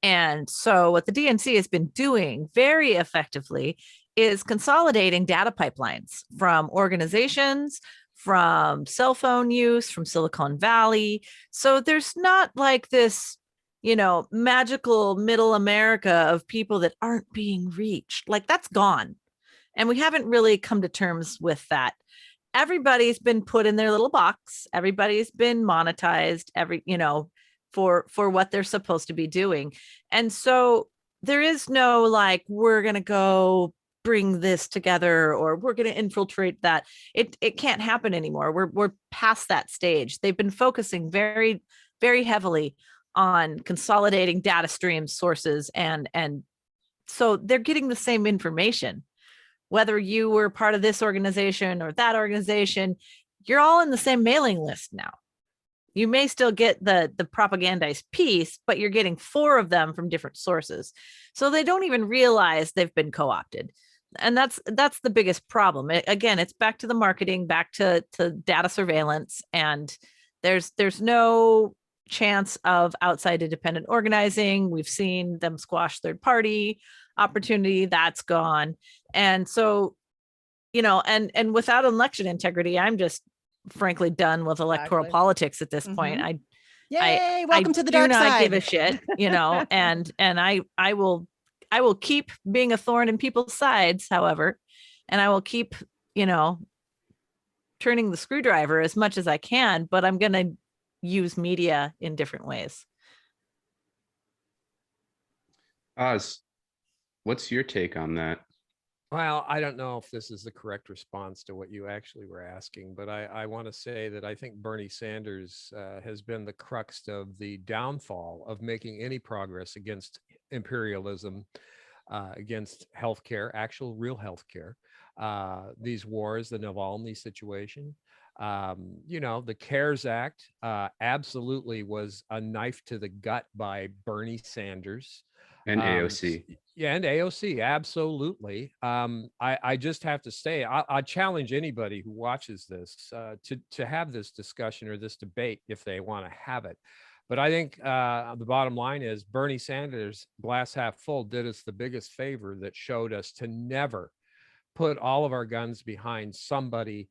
And so what the DNC has been doing very effectively is consolidating data pipelines from organizations, from cell phone use, from Silicon Valley. So there's not like this, magical middle America of people that aren't being reached. Like that's gone. And we haven't really come to terms with that. Everybody's been put in their little box. Everybody's been monetized, for what they're supposed to be doing. And so there is no like, we're going to go bring this together or we're going to infiltrate that. It can't happen anymore. We're past that stage. They've been focusing very, very heavily on consolidating data streams, sources, and so they're getting the same information. Whether you were part of this organization or that organization, you're all in the same mailing list now. You may still get the propagandized piece, but you're getting 4 of them from different sources. So they don't even realize they've been co-opted. And that's the biggest problem. Again, it's back to the marketing, back to data surveillance, and there's no chance of outside independent organizing. We've seen them squash third party opportunity. That's gone. And so, and without election integrity, I'm just frankly done with electoral Exactly. politics at this point. Yay! Welcome to the dark do not side. give a shit, and I will I will keep being a thorn in people's sides, however, and I will keep, turning the screwdriver as much as I can, but I'm going to use media in different ways. Oz, what's your take on that? Well, I don't know if this is the correct response to what you actually were asking, but I want to say that I think Bernie Sanders has been the crux of the downfall of making any progress against imperialism, against healthcare, actual real healthcare, these wars, the Navalny situation. The CARES Act absolutely was a knife to the gut by Bernie Sanders. And AOC. Yeah, and AOC, absolutely. I just have to say, I challenge anybody who watches this to have this discussion or this debate if they want to have it. But I think the bottom line is Bernie Sanders, glass half full, did us the biggest favor that showed us to never put all of our guns behind somebody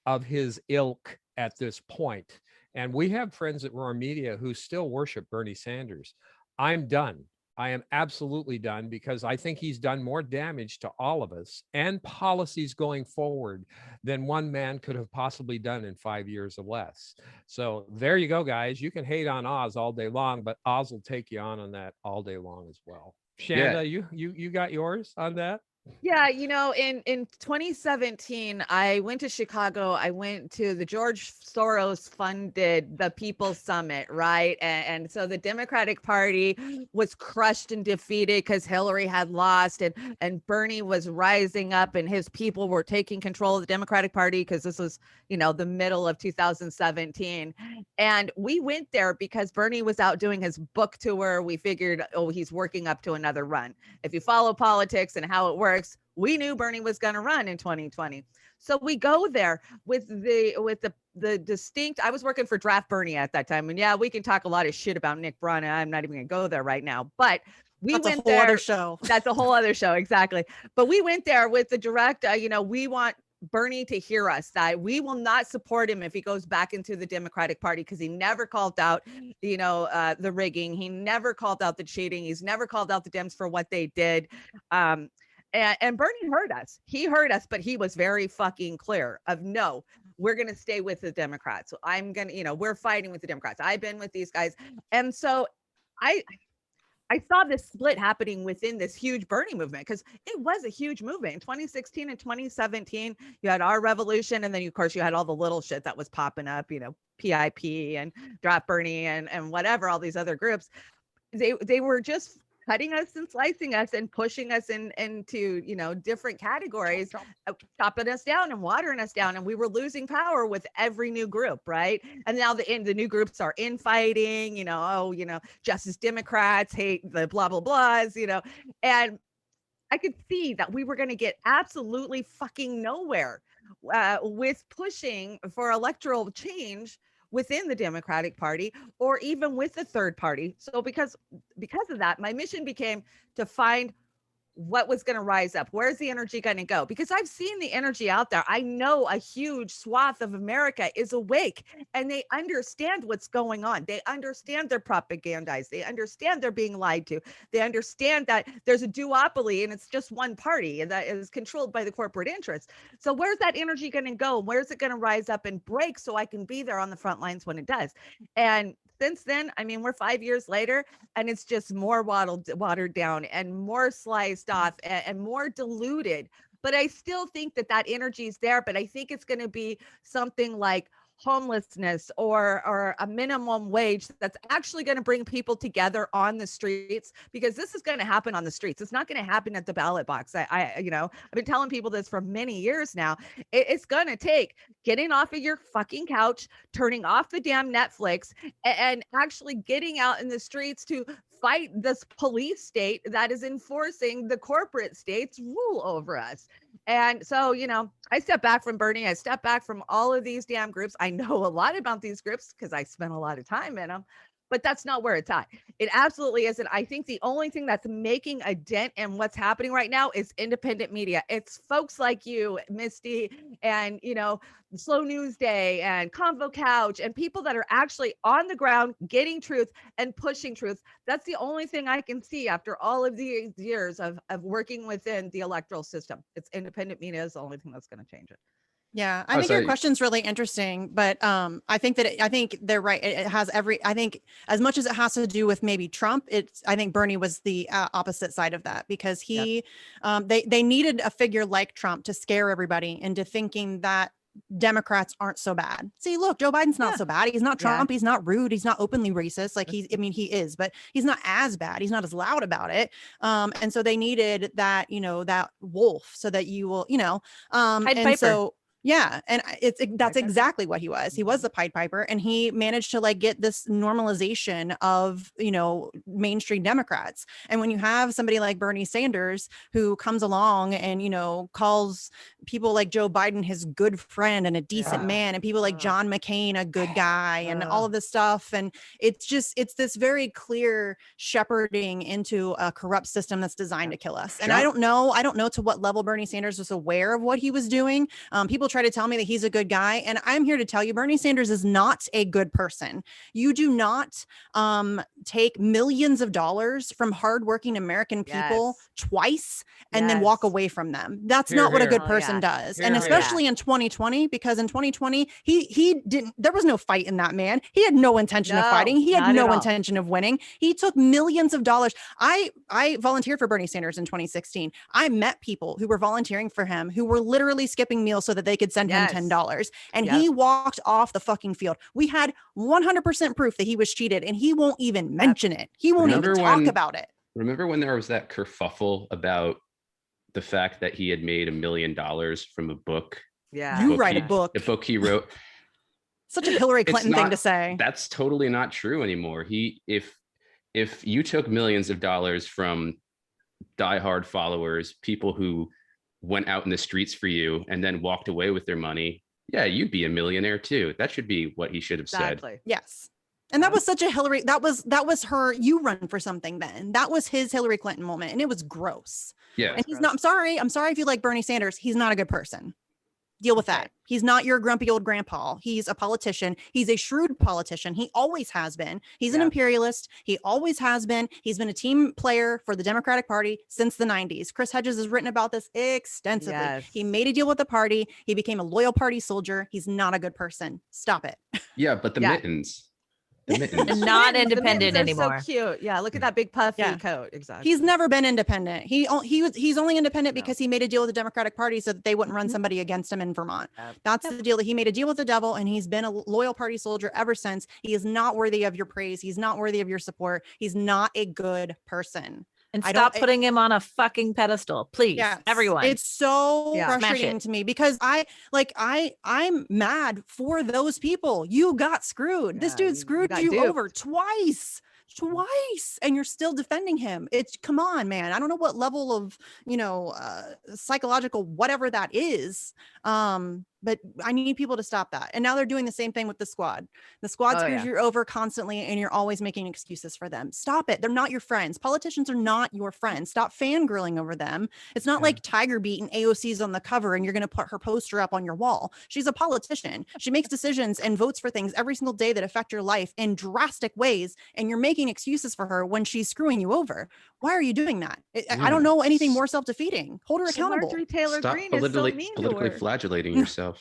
of his ilk at this point. And we have friends at ROARMedia who still worship Bernie Sanders. I'm done. I am absolutely done because I think he's done more damage to all of us and policies going forward than one man could have possibly done in 5 years or less. So there you go, guys. You can hate on Oz all day long, but Oz will take you on that all day long as well. Shanda, you got yours on that? Yeah, in 2017, I went to Chicago. I went to the George Soros funded the People's Summit, right? And so the Democratic Party was crushed and defeated because Hillary had lost, and Bernie was rising up, and his people were taking control of the Democratic Party because this was, the middle of 2017. And we went there because Bernie was out doing his book tour. We figured, oh, he's working up to another run. If you follow politics and how it works, we knew Bernie was going to run in 2020. So we go there with the distinct, I was working for Draft Bernie at that time. And yeah, we can talk a lot of shit about Nick Brana. I'm not even going to go there right now, but we went there. Other show. That's a whole other show. Exactly. But we went there with the direct, we want Bernie to hear us, that we will not support him if he goes back into the Democratic Party, because he never called out, the rigging. He never called out the cheating. He's never called out the Dems for what they did. And Bernie heard us. He heard us, but he was very fucking clear of no, we're going to stay with the Democrats. So I'm going to, we're fighting with the Democrats. I've been with these guys. And so I saw this split happening within this huge Bernie movement, because it was a huge movement in 2016 and 2017. You had our revolution. And then, of course, you had all the little shit that was popping up, PIP and Drop Bernie and whatever, all these other groups. They were just cutting us and slicing us and pushing us into, different categories, chopping us down and watering us down. And we were losing power with every new group, right? And now the new groups are infighting, Justice Democrats hate the blah, blah, blahs, and I could see that we were going to get absolutely fucking nowhere with pushing for electoral change within the Democratic Party, or even with the third party. So because of that, my mission became to find what was going to rise up. Where's the energy going to go? Because I've seen the energy out there. I know a huge swath of America is awake and they understand what's going on. They understand they're propagandized. They understand they're being lied to. They understand that there's a duopoly and it's just one party and that is controlled by the corporate interests. So where's that energy going to go? Where's it going to rise up and break so I can be there on the front lines when it does? And since then, we're 5 years later and it's just more watered down and more sliced off and more diluted. But I still think that energy is there, but I think it's going to be something like homelessness or a minimum wage that's actually going to bring people together on the streets, because this is going to happen on the streets. It's not going to happen at the ballot box. I've been telling people this for many years now. It's going to take getting off of your fucking couch, turning off the damn Netflix, and actually getting out in the streets to fight this police state that is enforcing the corporate state's rule over us. And so, I step back from Bernie. I step back from all of these damn groups. I know a lot about these groups because I spent a lot of time in them. but that's not where it's at. It absolutely isn't. I think the only thing that's making a dent in what's happening right now is independent media. It's folks like you, Misty, and Slow News Day and Convo Couch, and people that are actually on the ground getting truth and pushing truth. That's the only thing I can see after all of these years of working within the electoral system. It's independent media is the only thing that's going to change it. Yeah, I think your question's really interesting, but I think they're right. It has I think as much as it has to do with maybe Trump, I think Bernie was the opposite side of that, because they needed a figure like Trump to scare everybody into thinking that Democrats aren't so bad. See, look, Joe Biden's not so bad. He's not Trump. He's not rude. He's not openly racist. Like he is, but he's not as bad. He's not as loud about it. And so they needed that, that wolf, so that you will, Pied and Piper. so. Yeah. And that's exactly what he was. He was the Pied Piper, and he managed to get this normalization of, mainstream Democrats. And when you have somebody like Bernie Sanders, who comes along and, calls people like Joe Biden his good friend and a decent man, and people like John McCain a good guy, and all of this stuff. And it's this very clear shepherding into a corrupt system that's designed to kill us. And I don't know to what level Bernie Sanders was aware of what he was doing. People try to tell me that he's a good guy, and I'm here to tell you Bernie Sanders is not a good person. You do not take millions of dollars from hardworking American people twice and then walk away from them. That's not what a good person does. And especially in 2020, because in 2020 he didn't, there was no fight in that man. He had no intention of fighting. He had no intention of winning. He took millions of dollars. I volunteered for Bernie Sanders in 2016. I met people who were volunteering for him, who were literally skipping meals so that they could send him $10. And he walked off the fucking field. We had 100% proof that he was cheated, and he won't even mention it. He won't even talk about it. Remember when there was that kerfuffle about the fact that he had made $1 million from a book? Yeah. You write a book. The book he wrote. Such a Hillary Clinton thing to say. That's totally not true anymore. If you took millions of dollars from diehard followers, people who went out in the streets for you and then walked away with their money, you'd be a millionaire too. That should be what he should have said. Yes. And that was such a Hillary, that was her, you run for something then. That was his Hillary Clinton moment, and it was gross. Yeah. And he's not, I'm sorry if you like Bernie Sanders, he's not a good person. Deal with that. He's not your grumpy old grandpa. He's a politician. He's a shrewd politician. He always has been. He's an imperialist. He always has been. He's been a team player for the Democratic Party since the 90s. Chris Hedges has written about this extensively. He made a deal with the party. He became a loyal party soldier. He's not a good person. Stop it. Yeah, but the mittens. The mittens. Not independent anymore. So cute. Yeah, look at that big puffy coat. Exactly. He's never been independent. He's only independent because he made a deal with the Democratic Party so that they wouldn't run somebody against him in Vermont. That's the deal. That he made a deal with the devil, and he's been a loyal party soldier ever since. He is not worthy of your praise. He's not worthy of your support. He's not a good person. And stop putting him on a fucking pedestal, please. Everyone. It's so frustrating to me, because I'm mad for those people. You got screwed. This dude screwed you over twice, and you're still defending him. Come on, man. I don't know what level of, psychological, whatever that is. But I need people to stop that. And now they're doing the same thing with the squad. The squad screws you over constantly, and you're always making excuses for them. Stop it. They're not your friends. Politicians are not your friends. Stop fangirling over them. It's not like Tiger Beat and AOC's on the cover and you're going to put her poster up on your wall. She's a politician. She makes decisions and votes for things every single day that affect your life in drastic ways. And you're making excuses for her when she's screwing you over. Why are you doing that? I don't know anything more self-defeating. Hold her accountable. Marjorie Taylor Stop Greene is so mean to politically her. flagellating yourself.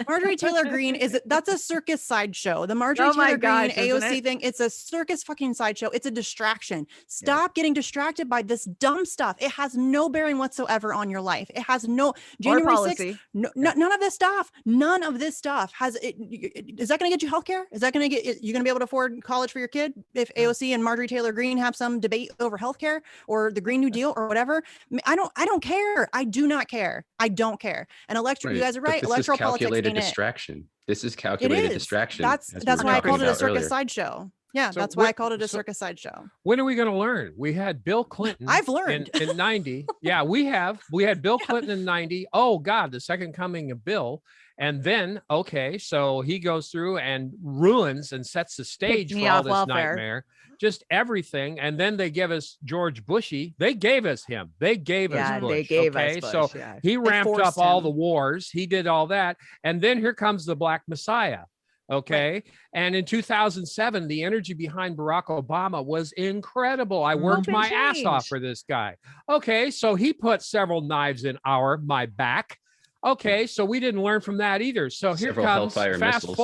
Marjorie Taylor Greene that's a circus sideshow. The Marjorie Taylor Greene AOC thing, it's a circus fucking sideshow. It's a distraction. Stop getting distracted by this dumb stuff. It has no bearing whatsoever on your life. It has no January 6th. None of this stuff. None of this stuff has it. Is that going to get you healthcare? Is that going to get you going to be able to afford college for your kid if AOC and Marjorie Taylor Greene have some debate over healthcare or the Green New Deal or whatever? I don't care. I do not care. I don't care. And you guys are right. Electoral politics calculated ain't it. distraction. This is calculated distraction. That's why I called it a circus sideshow. Yeah, So that's why I called it a circus sideshow. When are we going to learn? We had Bill Clinton. I've learned in 90. Yeah, we had Bill Clinton in 90. Oh God, the second coming of Bill. And then, okay, so he goes through and ruins and sets the stage me for all off this welfare. nightmare, just everything. And then they give us George Bushy. They gave us him. They gave us Yeah, Bush. they gave okay, us so Bush. Yeah. he ramped up forced all him. the wars. He did all that. And then here comes the Black Messiah. Okay. And in 2007, the energy behind Barack Obama was incredible. I worked Hope and my ass off change. for this guy. Okay. So he put several knives in my back. Okay. So we didn't learn from that either. So here Several comes Hellfire fast missiles.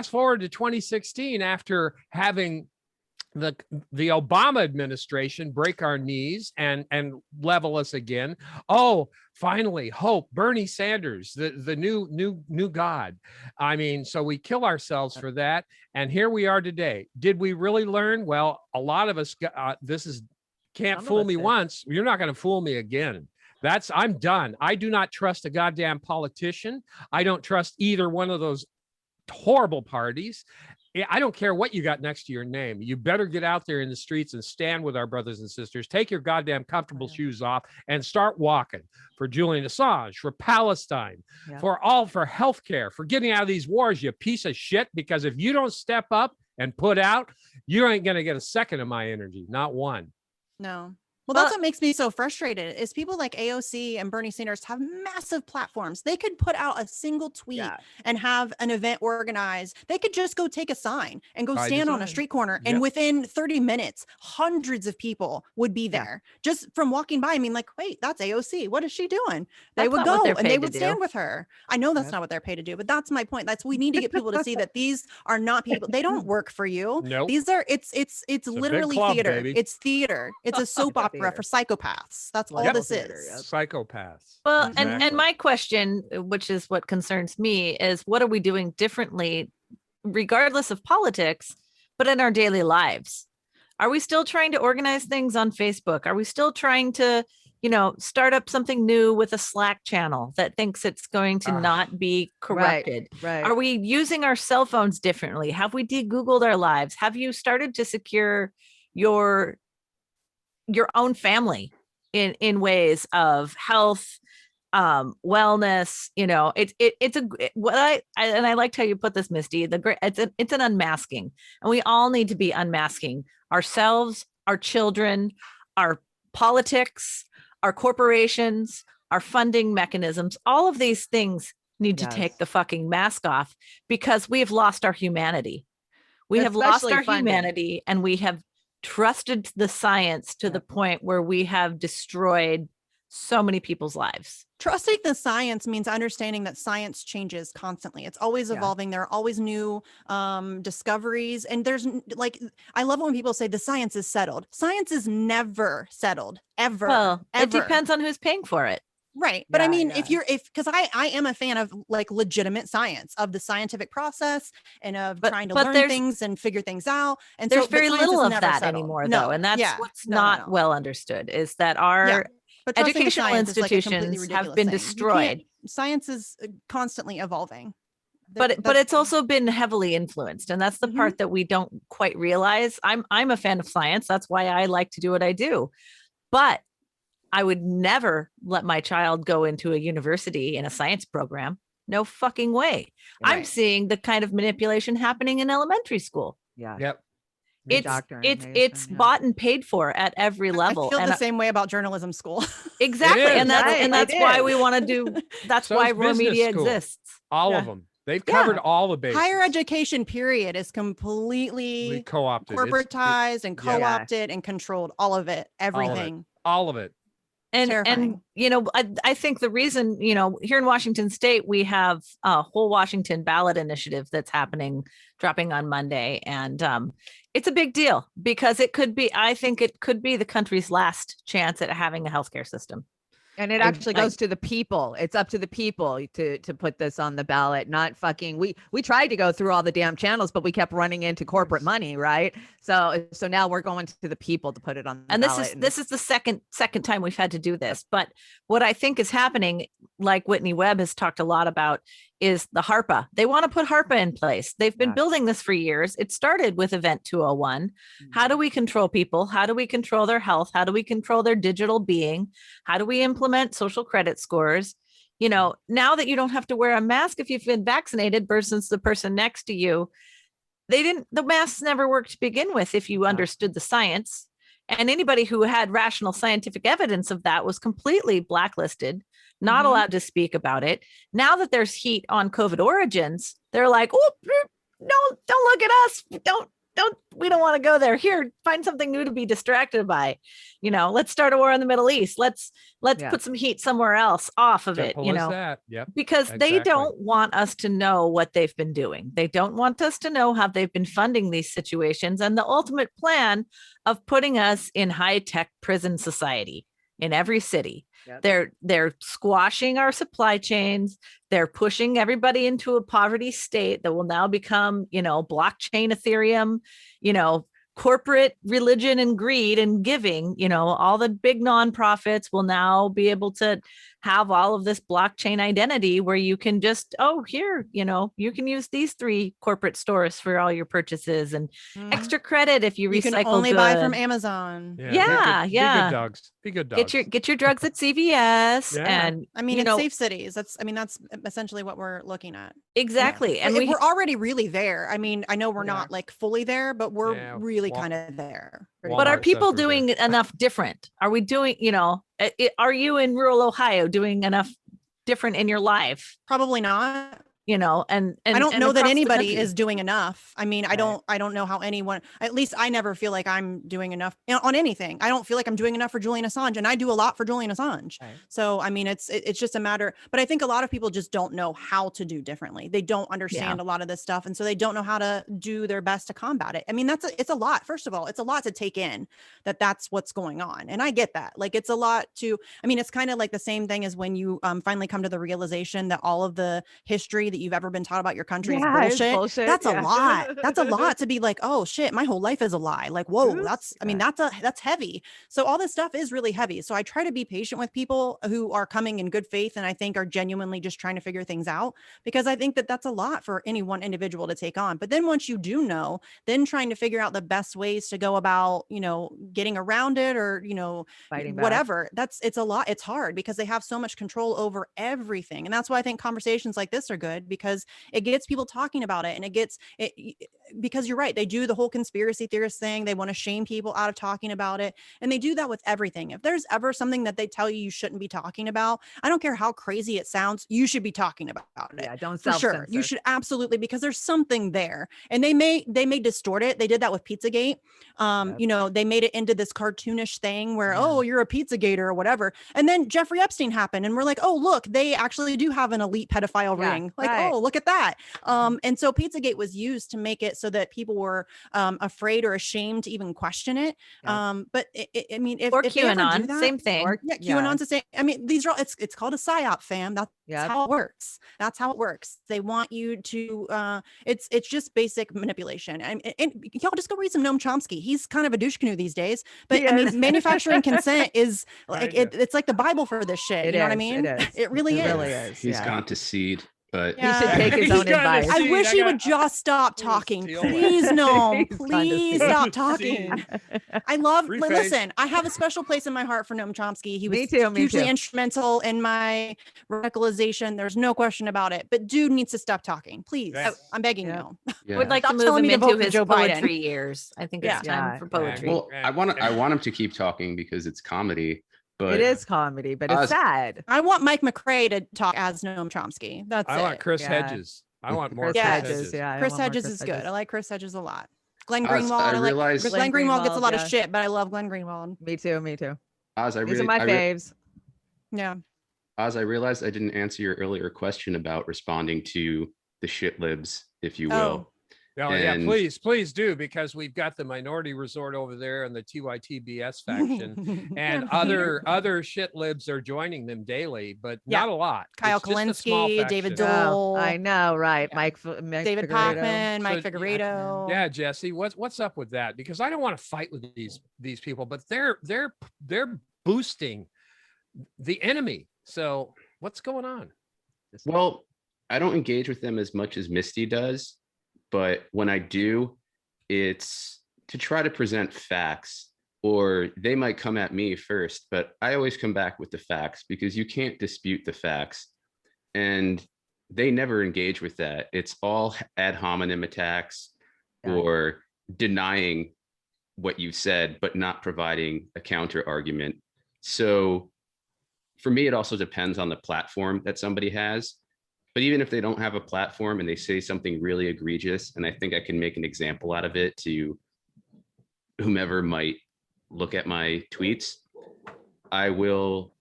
forward to 2016 after having the Obama administration break our knees and level us again. Oh, finally, hope, Bernie Sanders, the new God. I mean, so we kill ourselves for that. And here we are today. Did we really learn? Well, a lot of us, can't Some of fool us me did. once. You're not going to fool me again. I'm done. I do not trust a goddamn politician. I don't trust either one of those horrible parties. I don't care what you got next to your name. You better get out there in the streets and stand with our brothers and sisters. Take your goddamn comfortable shoes off and start walking for Julian Assange, for Palestine, Yeah. for healthcare, for getting out of these wars, you piece of shit. Because if you don't step up and put out, you ain't going to get a second of my energy, not one. No. Well, that's what makes me so frustrated is people like AOC and Bernie Sanders have massive platforms. They could put out a single tweet and have an event organized. They could just go take a sign and go stand on a street corner. And within 30 minutes, hundreds of people would be there just from walking by. I mean, like, wait, that's AOC. What is she doing? They would go and they would stand with her. I know that's not what they're paid to do, but that's my point. We need to get people to see that these are not people. They don't work for you. Nope. These are, it's literally club, theater. baby. It's theater. It's a soap opera for psychopaths. That's all this is. Psychopaths. Well, Exactly. and my question, which is what concerns me, is what are we doing differently, regardless of politics, but in our daily lives? Are we still trying to organize things on Facebook? Are we still trying to, start up something new with a Slack channel that thinks it's going to not be corrupted? Right. Are we using our cell phones differently? Have we de-Googled our lives? Have you started to secure your own family in ways of health, wellness? I liked how you put this, Misty. It's an unmasking, and we all need to be unmasking ourselves, our children, our politics, our corporations, our funding mechanisms. All of these things need to take the fucking mask off, because we have lost our humanity. We have lost our humanity, and we have trusted the science to the point where we have destroyed so many people's lives. Trusting the science means understanding that science changes constantly. It's always evolving. There are always new discoveries. And I love it when people say the science is settled. Science is never settled, ever. Well, ever. It depends on who's paying for it. Right. But I mean, because I am a fan of legitimate science, of the scientific process and of trying to learn things and figure things out. And there's so, very little of that settled. anymore, though. And that's what's not well understood, is that our educational institutions have been destroyed. Science is constantly evolving. But it's also been heavily influenced. And that's the part that we don't quite realize. I'm a fan of science. That's why I like to do what I do. But I would never let my child go into a university in a science program. No fucking way. Right. I'm seeing the kind of manipulation happening in elementary school. Yeah. Yep. It's bought and paid for at every level. I feel the same way about journalism school. Exactly. And that's why we want to do, that's why ROARMedia exists. All of them. They've covered all the bases. Higher education, period, is completely co-opted, corporatized and co-opted and controlled. All of it, everything. All of it. And I think the reason, here in Washington State, we have a whole Washington ballot initiative that's dropping on Monday. And it's a big deal, because I think it could be the country's last chance at having a healthcare system. And it actually goes to the people. It's up to the people to put this on the ballot, not fucking. We tried to go through all the damn channels, but we kept running into corporate money, right? So now we're going to the people to put it on the ballot. And this is the second time we've had to do this. But what I think is happening, like Whitney Webb has talked a lot about, is the HARPA. They want to put HARPA in place. They've been building this for years. It started with Event 201. How do we control people? How do we control their health? How do we control their digital being? How do we implement social credit scores? You know, now that you don't have to wear a mask if you've been vaccinated versus the person next to you, the masks never worked to begin with if you understood the science. And anybody who had rational scientific evidence of that was completely blacklisted, not allowed to speak about it. Now that there's heat on COVID origins, they're like, oh, no, don't look at us. We don't want to go there. Here, find something new to be distracted by. You know, let's start a war in the Middle East. Let's put some heat somewhere else off of it, Simple you as know, that. Yep. because they Exactly. don't want us to know what they've been doing. They don't want us to know how they've been funding these situations and the ultimate plan of putting us in high-tech prison society in every city. Yep. They're squashing our supply chains. They're pushing everybody into a poverty state that will now become, you know, blockchain Ethereum, you know, corporate religion and greed and giving. You know, all the big nonprofits will now be able to have all of this blockchain identity where you can just, oh, here, you know, you can use these 3 corporate stores for all your purchases and extra credit if you recycle. You can only buy from Amazon. Yeah. Be good dogs. Be good dogs. Get your drugs at CVS. And I mean, you it's know, safe cities. That's essentially what we're looking at. Exactly. And we're already really there. I mean, I know we're not like fully there, but we're really kind of there. But are people doing enough different? Are we doing, you know, are you in rural Ohio doing enough different in your life? Probably not. You know, and I don't know that across the anybody country. is doing enough. I mean, I don't know how anyone, at least I never feel like I'm doing enough on anything. I don't feel like I'm doing enough for Julian Assange, and I do a lot for Julian Assange. Right. So, I mean, it's just a matter, but I think a lot of people just don't know how to do differently. They don't understand a lot of this stuff. And so they don't know how to do their best to combat it. I mean, it's a lot. First of all, it's a lot to take in that's what's going on. And I get that. Like, it's a lot I mean, it's kind of like the same thing as when you finally come to the realization that all of the history that you've ever been taught about your country is bullshit. That's a lot. That's a lot to be like, oh shit, my whole life is a lie. Like, whoa, that's heavy. So all this stuff is really heavy. So I try to be patient with people who are coming in good faith and I think are genuinely just trying to figure things out, because I think that that's a lot for any one individual to take on. But then once you do know, then trying to figure out the best ways to go about, you know, getting around it, or, you know, fighting whatever, it's a lot. It's hard because they have so much control over everything. And that's why I think conversations like this are good, because it gets people talking about it, and it gets it, because you're right, they do the whole conspiracy theorist thing. They want to shame people out of talking about it, and they do that with everything. If there's ever something that they tell you shouldn't be talking about, I don't care how crazy it sounds, you should be talking about it. Yeah, don't for sure. You should absolutely, because there's something there, and they may distort it. They did that with Pizzagate. You know, they made it into this cartoonish thing where oh, you're a Pizzagator or whatever, and then Jeffrey Epstein happened, and we're like, oh look, they actually do have an elite pedophile ring. Like, oh, look at that. And so Pizzagate was used to make it so that people were afraid or ashamed to even question it. But I mean, if QAnon, they ever do that, same thing. QAnon's the same. I mean, these are all, it's called a psyop, fam. That's how it works. That's how it works. They want you to it's just basic manipulation. And y'all just go read some Noam Chomsky. He's kind of a douche canoe these days, but I mean, manufacturing consent is like it's like the Bible for this shit. You know what I mean? It really is. He's gone to seed. But he should take his own advice. I wish he would just stop talking. Please, no. Please stop talking. I love, listen, I have a special place in my heart for Noam Chomsky. He was hugely instrumental in my radicalization. There's no question about it. But dude needs to stop talking. Please. I'm begging you. Would like to move him into his poetry years. I think it's time for poetry. Well, I want him to keep talking because it's comedy. But it is comedy, but it's sad. I want Mike McRae to talk as Noam Chomsky. I want Chris Hedges. I want more Chris Hedges. Yeah, Chris Hedges is good. I like Chris Hedges a lot. Glenn Greenwald. Glenn Greenwald gets a lot of shit, but I love Glenn Greenwald. Me too. These are my faves. Yeah. Oz, I realized I didn't answer your earlier question about responding to the shit libs, if you will. Oh, yeah, please do, because we've got the Minority Resort over there and the TYTBS faction, and other shit libs are joining them daily, but not a lot. Kyle Kalinske, David Dole. I know, right? Yeah. David Pachman, Mike Figueredo. Yeah, Jesse, what's up with that? Because I don't want to fight with these people, but they're boosting the enemy. So what's going on? Well, I don't engage with them as much as Misty does. But when I do, it's to try to present facts, or they might come at me first, but I always come back with the facts because you can't dispute the facts. and they never engage with that. It's all ad hominem attacks or denying what you've said, but not providing a counter argument. So for me, it also depends on the platform that somebody has. But even if they don't have a platform and they say something really egregious, and I think I can make an example out of it to whomever might look at my tweets, I will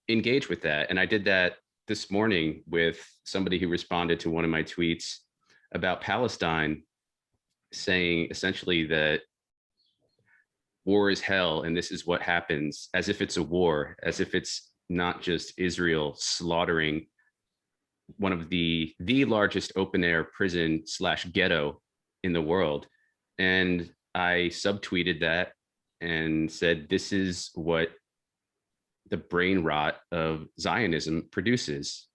engage with that. And I did that this morning with somebody who responded to one of my tweets about Palestine, saying essentially that war is hell and this is what happens, as if it's a war, as if it's not just Israel slaughtering one of the largest open air prison / ghetto in the world. And I subtweeted that and said, this is what the brain rot of Zionism produces.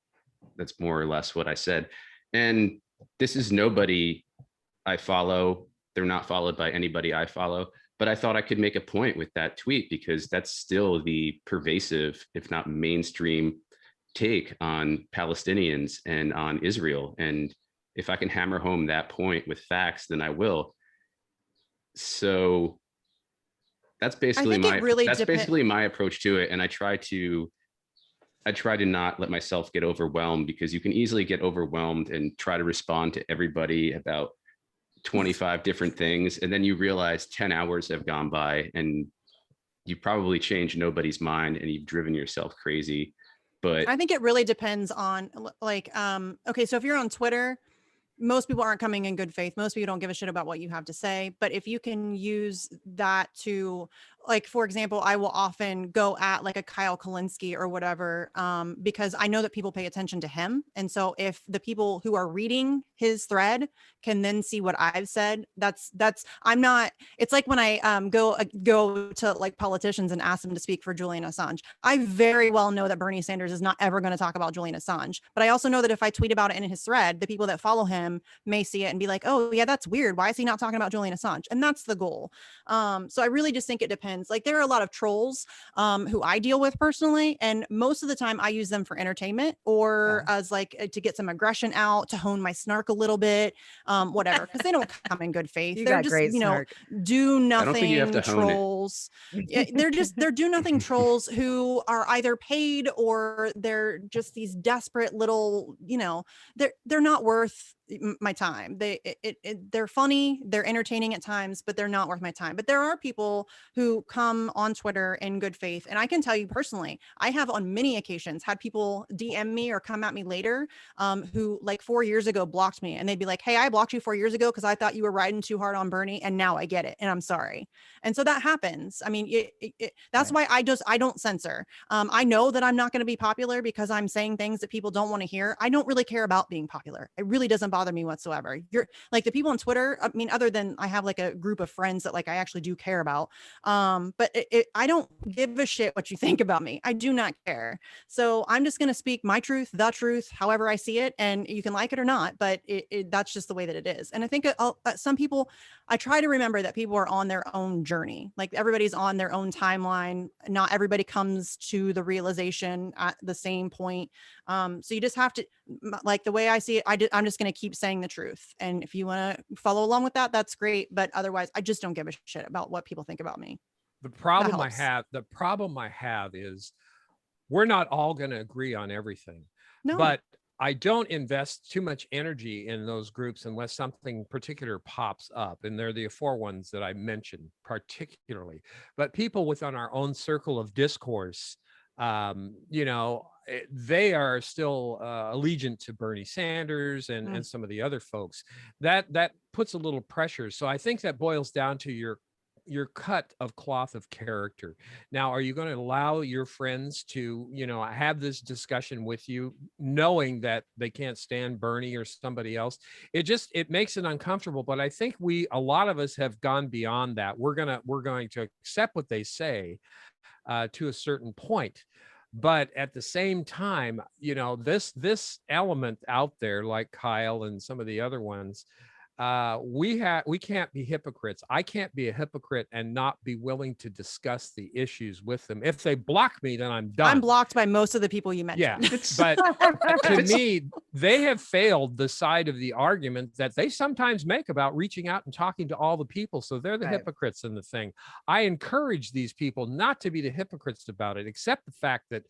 That's more or less what I said. And this is nobody I follow. They're not followed by anybody I follow. But I thought I could make a point with that tweet because that's still the pervasive, if not mainstream, take on Palestinians and on Israel. And if I can hammer home that point with facts, then I will. So that's basically basically my approach to it. And I try to not let myself get overwhelmed, because you can easily get overwhelmed and try to respond to everybody about 25 different things. And then you realize 10 hours have gone by and you probably changed nobody's mind and you've driven yourself crazy. But I think it really depends on like, okay, so if you're on Twitter, most people aren't coming in good faith. Most people don't give a shit about what you have to say. But if you can use that to, like, for example, I will often go at like a Kyle Kalinske or whatever, because I know that people pay attention to him. And so if the people who are reading his thread can then see what I've said, I'm not, it's like when I go to like politicians and ask them to speak for Julian Assange. I very well know that Bernie Sanders is not ever going to talk about Julian Assange. But I also know that if I tweet about it in his thread, the people that follow him may see it and be like, oh yeah, that's weird. Why is he not talking about Julian Assange? And that's the goal. So I really just think it depends. Like there are a lot of trolls who I deal with personally, and most of the time I use them for entertainment or as like to get some aggression out, to hone my snark a little bit, whatever, because they don't come in good faith. They're just, do nothing trolls. They're do nothing trolls who are either paid or they're just these desperate little, they're not worth my time. They're funny, they're entertaining at times, but they're not worth my time. But there are people who come on Twitter in good faith. And I can tell you personally, I have on many occasions had people DM me or come at me later who like 4 years ago blocked me, and they'd be like, hey, I blocked you 4 years ago because I thought you were riding too hard on Bernie, and now I get it and I'm sorry. And so that happens. I mean, that's why I don't censor. I know that I'm not going to be popular because I'm saying things that people don't want to hear. I don't really care about being popular. It really doesn't bother me whatsoever. You're like the people on Twitter. I mean, other than I have like a group of friends that like I actually do care about. But I don't give a shit what you think about me. I do not care. So I'm just going to speak my truth, the truth, however I see it. And you can like it or not, but that's just the way that it is. And I think some people, I try to remember that people are on their own journey. Like everybody's on their own timeline. Not everybody comes to the realization at the same point. So you just have to, like the way I see it, I'm just going to keep saying the truth. And if you want to follow along with that, that's great. But otherwise, I just don't give a shit about what people think about me. The problem I have is we're not all going to agree on everything. No. But I don't invest too much energy in those groups unless something particular pops up. And they're the 4 ones that I mentioned particularly. But people within our own circle of discourse, they are still allegiant to Bernie Sanders and some of the other folks. That puts a little pressure. So I think that boils down to your cut of cloth of character. Now, are you going to allow your friends to, have this discussion with you, knowing that they can't stand Bernie or somebody else? It makes it uncomfortable. But I think a lot of us have gone beyond that. We're going to accept what they say to a certain point. But at the same time, this element out there, like Kyle and some of the other ones, we can't be hypocrites. I can't be a hypocrite and not be willing to discuss the issues with them. If they block me, then I'm done. I'm blocked by most of the people you mentioned. Yeah, but to me, they have failed the side of the argument that they sometimes make about reaching out and talking to all the people. So they're the Right. hypocrites in the thing. I encourage these people not to be the hypocrites about it, except the fact that,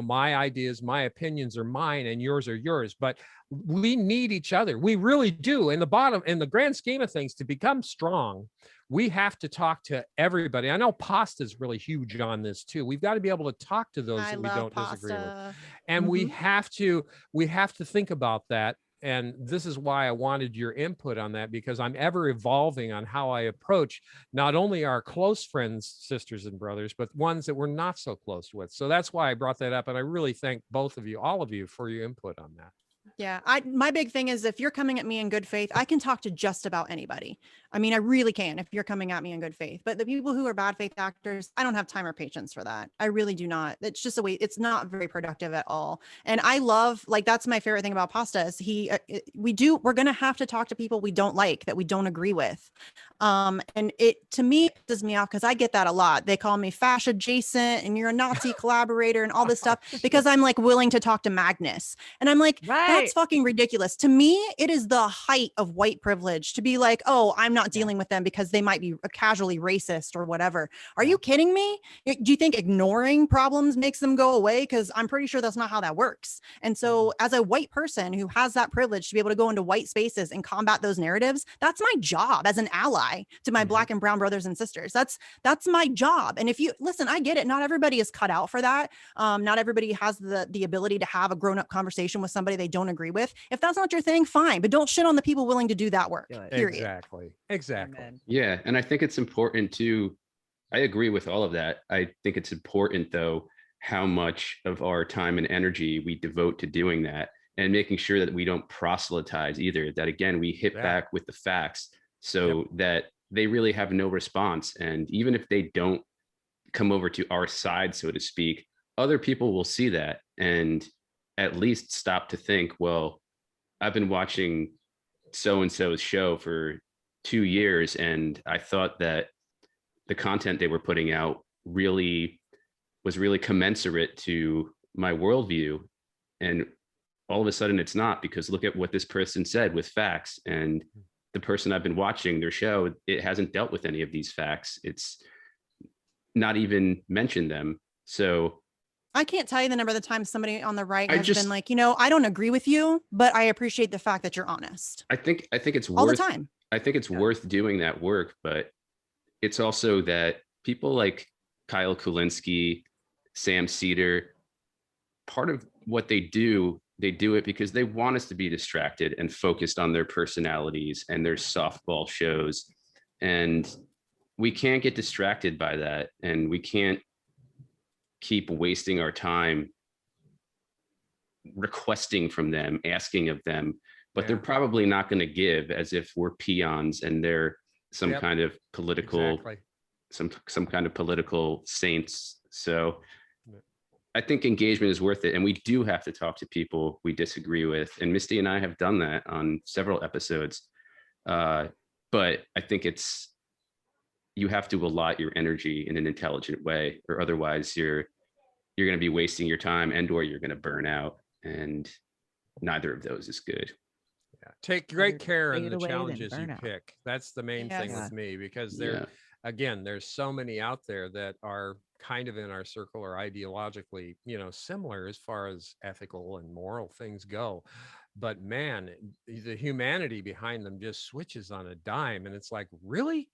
my ideas, my opinions are mine and yours are yours. But we need each other. We really do. In the grand scheme of things, to become strong, we have to talk to everybody. I know Pasta's really huge on this too. We've got to be able to talk to those I that we love don't disagree with. pasta. And we Mm-hmm. have to think about that. And this is why I wanted your input on that, because I'm ever evolving on how I approach not only our close friends, sisters and brothers, but ones that we're not so close with. So that's why I brought that up. And I really thank both of you, all of you, for your input on that. Yeah, my big thing is, if you're coming at me in good faith, I can talk to just about anybody. I mean, I really can if you're coming at me in good faith. But the people who are bad faith actors, I don't have time or patience for that. I really do not. It's just a way. It's not very productive at all. And I love, like, that's my favorite thing about Pasta is we're going to have to talk to people we don't like, that we don't agree with. And it, to me, it pisses me off because I get that a lot. They call me fascist adjacent and you're a Nazi collaborator and all this stuff because I'm like willing to talk to Magnus. And I'm like, that's fucking ridiculous. To me, it is the height of white privilege to be like, oh, I'm not dealing with them because they might be casually racist or whatever. Are you kidding me? Do you think ignoring problems makes them go away? Because I'm pretty sure that's not how that works. And so as a white person who has that privilege to be able to go into white spaces and combat those narratives, that's my job as an ally to my Black and brown brothers and sisters. That's my job. And if you listen, I get it. Not everybody is cut out for that. Not everybody has the ability to have a grown-up conversation with somebody they don't agree with. If that's not your thing, fine, but don't shit on the people willing to do that work. Period. Exactly. Amen. Yeah. And I think it's important to, I agree with all of that. I think it's important, though, how much of our time and energy we devote to doing that and making sure that we don't proselytize either. That, again, we hit back with the facts so that they really have no response. And even if they don't come over to our side, so to speak, other people will see that and at least stop to think, well, I've been watching so-and-so's show for 2 years, and I thought that the content they were putting out was really commensurate to my worldview. And all of a sudden it's not, because look at what this person said with facts. And the person I've been watching their show, it hasn't dealt with any of these facts. It's not even mentioned them. So I can't tell you the number of the times somebody on the right has been like, I don't agree with you, but I appreciate the fact that you're honest. I think it's all the time. I think it's worth doing that work, but it's also that people like Kyle Kulinski, Sam Cedar, part of what they do it because they want us to be distracted and focused on their personalities and their softball shows. And we can't get distracted by that. And we can't keep wasting our time requesting from them, asking of them, but they're probably not going to give, as if we're peons and they're some kind of political, some kind of political saints. So I think engagement is worth it. And we do have to talk to people we disagree with. And Misty and I have done that on several episodes. But I think you have to allot your energy in an intelligent way, or otherwise you're going to be wasting your time or you're going to burn out. And neither of those is good. Yeah. Take great care in the challenges you pick. That's the main thing with me, because there's so many out there that are kind of in our circle or ideologically, similar as far as ethical and moral things go. But man, the humanity behind them just switches on a dime. And it's like, really?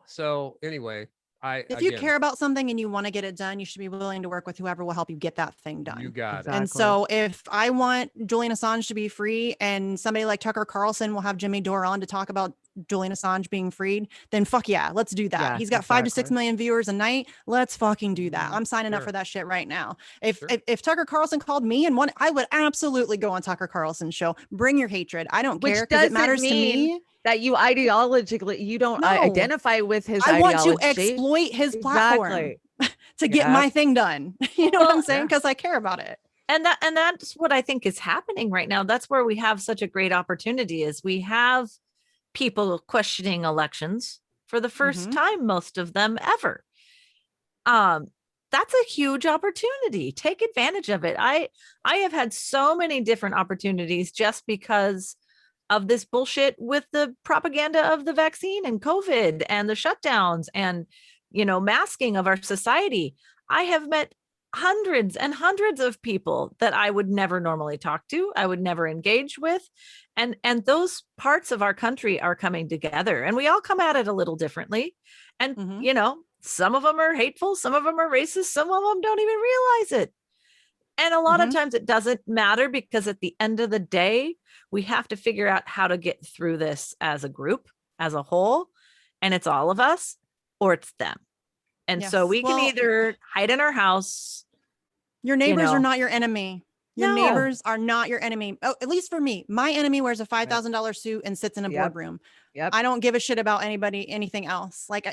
So anyway, if you care about something and you want to get it done, you should be willing to work with whoever will help you get that thing done. You got it. And so if I want Julian Assange to be free and somebody like Tucker Carlson will have Jimmy Dore on to talk about Julian Assange being freed, then fuck yeah, let's do that. He's got 5 to 6 million viewers a night. Let's fucking do that. I'm signing up for that shit right now. If Tucker Carlson called me and I would absolutely go on Tucker Carlson's show. Bring your hatred. I don't care, because it matters to me that you ideologically, you don't identify with his ideology. I want to exploit his platform to get my thing done. You know what I'm saying? Because I care about it. And that's what I think is happening right now. That's where we have such a great opportunity, is we have people questioning elections for the first time, most of them ever. That's a huge opportunity. Take advantage of it. I have had so many different opportunities just because of this bullshit with the propaganda of the vaccine and COVID and the shutdowns and, masking of our society. I have met hundreds and hundreds of people that I would never normally talk to, I would never engage with. And those parts of our country are coming together, and we all come at it a little differently. And, some of them are hateful, some of them are racist, some of them don't even realize it. And a lot of times it doesn't matter, because at the end of the day, we have to figure out how to get through this as a group, as a whole. And it's all of us or it's them. And so we can either hide in our house. Your neighbors are not your enemy. Your No. neighbors are not your enemy. Oh, at least for me, my enemy wears a $5,000 suit and sits in a boardroom. Yep. I don't give a shit about anything else. Like,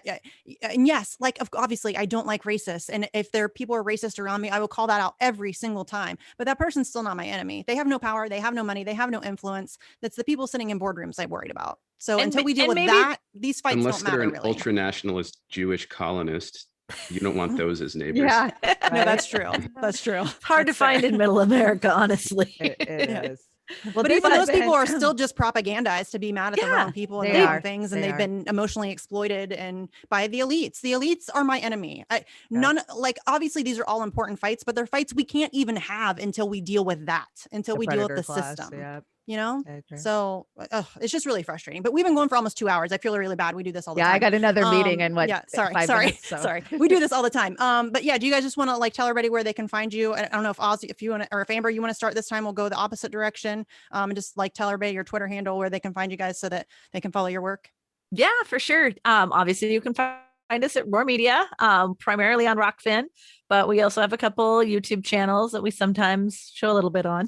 and yes, like, obviously I don't like racists. And if people are racist around me, I will call that out every single time, but that person's still not my enemy. They have no power. They have no money. They have no influence. That's the people sitting in boardrooms I'm worried about. So until we deal with that, these fights unless don't matter they're an really. ultra nationalist Jewish colonist, you don't want those as neighbors. Yeah. No, that's true. That's true. It's hard to find in middle America, honestly. It is. Well, But even those people are still just propagandized to be mad at the wrong people and they the wrong are. things, and They they've are. been emotionally exploited and by the elites. The elites are my enemy. None, like, obviously these are all important fights, but they're fights we can't even have until we deal with that, until The we deal with predator the class, system. yeah. You know, I agree. so it's just really frustrating. But we've been going for almost 2 hours. I feel really bad. We do this all the Yeah, time. I got another meeting in what? Yeah, sorry, 5 minutes, so. sorry. We do this all the time. But yeah, do you guys just want to like tell everybody where they can find you? I don't know if Oz, if you want to, or if Amber, you want to start this time, we'll go the opposite direction. And just like tell everybody your Twitter handle, where they can find you guys so that they can follow your work. Yeah, for sure. Obviously you can find us at ROARMedia, primarily on Rockfin, but we also have a couple YouTube channels that we sometimes show a little bit on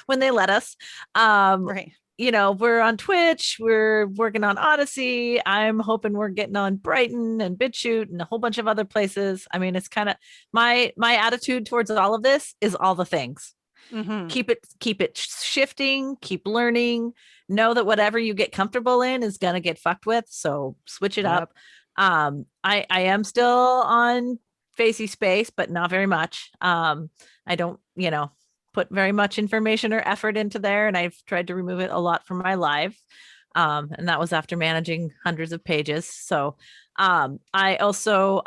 when they let us. Right. We're on Twitch, we're working on Odyssey. I'm hoping we're getting on Brighton and BitChute and a whole bunch of other places. I mean, it's kind of my attitude towards all of this is all the things. Keep it shifting, keep learning, know that whatever you get comfortable in is going to get fucked with. So switch it up. I am still on Facey Space, but not very much. I don't, put very much information or effort into there, and I've tried to remove it a lot from my live. And that was after managing hundreds of pages. So I also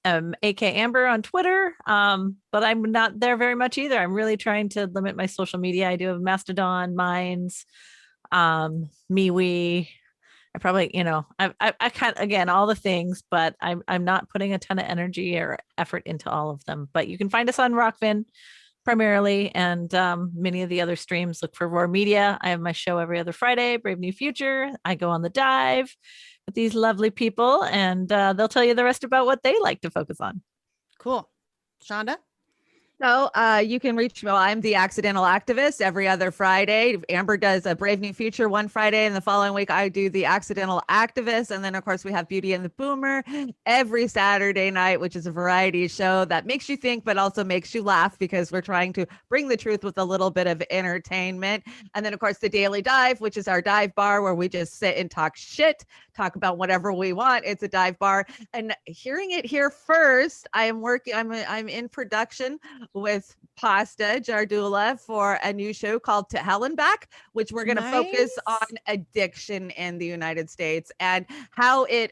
AK Amber on Twitter, but I'm not there very much either. I'm really trying to limit my social media. I do have Mastodon, Minds, MeWe. I probably, I kind of, again, all the things, but I'm not putting a ton of energy or effort into all of them. But you can find us on Rockfin primarily, and many of the other streams. Look for ROARMedia. I have my show every other Friday, Brave New Future. I go on the dive with these lovely people, and they'll tell you the rest about what they like to focus on. Cool. Shonda? So you can reach me. Well, I'm the Accidental Activist every other Friday. Amber does a Brave New Future one Friday, and the following week I do the Accidental Activist. And then, of course, we have Beauty and the Boomer every Saturday night, which is a variety show that makes you think, but also makes you laugh, because we're trying to bring the truth with a little bit of entertainment. And then, of course, the Daily Dive, which is our dive bar where we just sit and talk shit, talk about whatever we want. It's a dive bar. And hearing it here first, I'm in production with Pasta Jardula for a new show called To Hell and Back, which we're going to focus on addiction in the United States and how it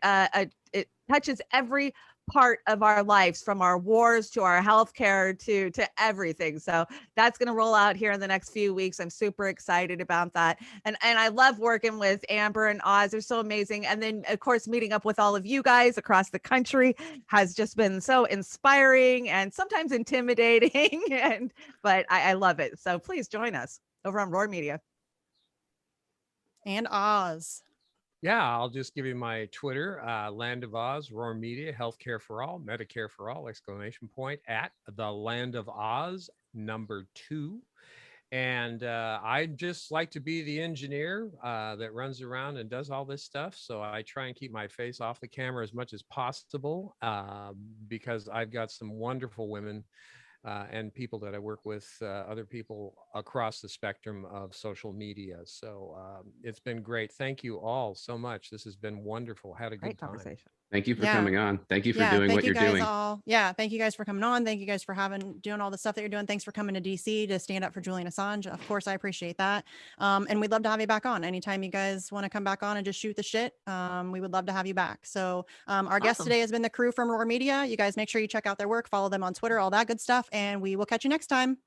touches every part of our lives, from our wars to our healthcare to everything. So that's going to roll out here in the next few weeks. I'm super excited about that. And I love working with Amber and Oz. They're so amazing. And then, of course, meeting up with all of you guys across the country has just been so inspiring and sometimes intimidating. But I love it. So please join us over on ROARMedia. And Oz. Yeah, I'll just give you my Twitter, Land of Oz, ROARMedia, Healthcare for All, Medicare for All, ! At the Land of Oz, #2. And I just like to be the engineer that runs around and does all this stuff. So I try and keep my face off the camera as much as possible, because I've got some wonderful women and people that I work with, other people across the spectrum of social media. So it's been great. Thank you all so much. This has been wonderful. Had a Great good time. conversation. Thank you for Yeah. coming on. Thank you for doing thank what you you're guys doing. all. Yeah, thank you guys for coming on. Thank you guys for doing all the stuff that you're doing. Thanks for coming to DC to stand up for Julian Assange. Of course, I appreciate that. And we'd love to have you back on anytime you guys want to come back on and just shoot the shit. We would love to have you back. So our guest Awesome. today has been the crew from ROARMedia. You guys make sure you check out their work, follow them on Twitter, all that good stuff, and we will catch you next time.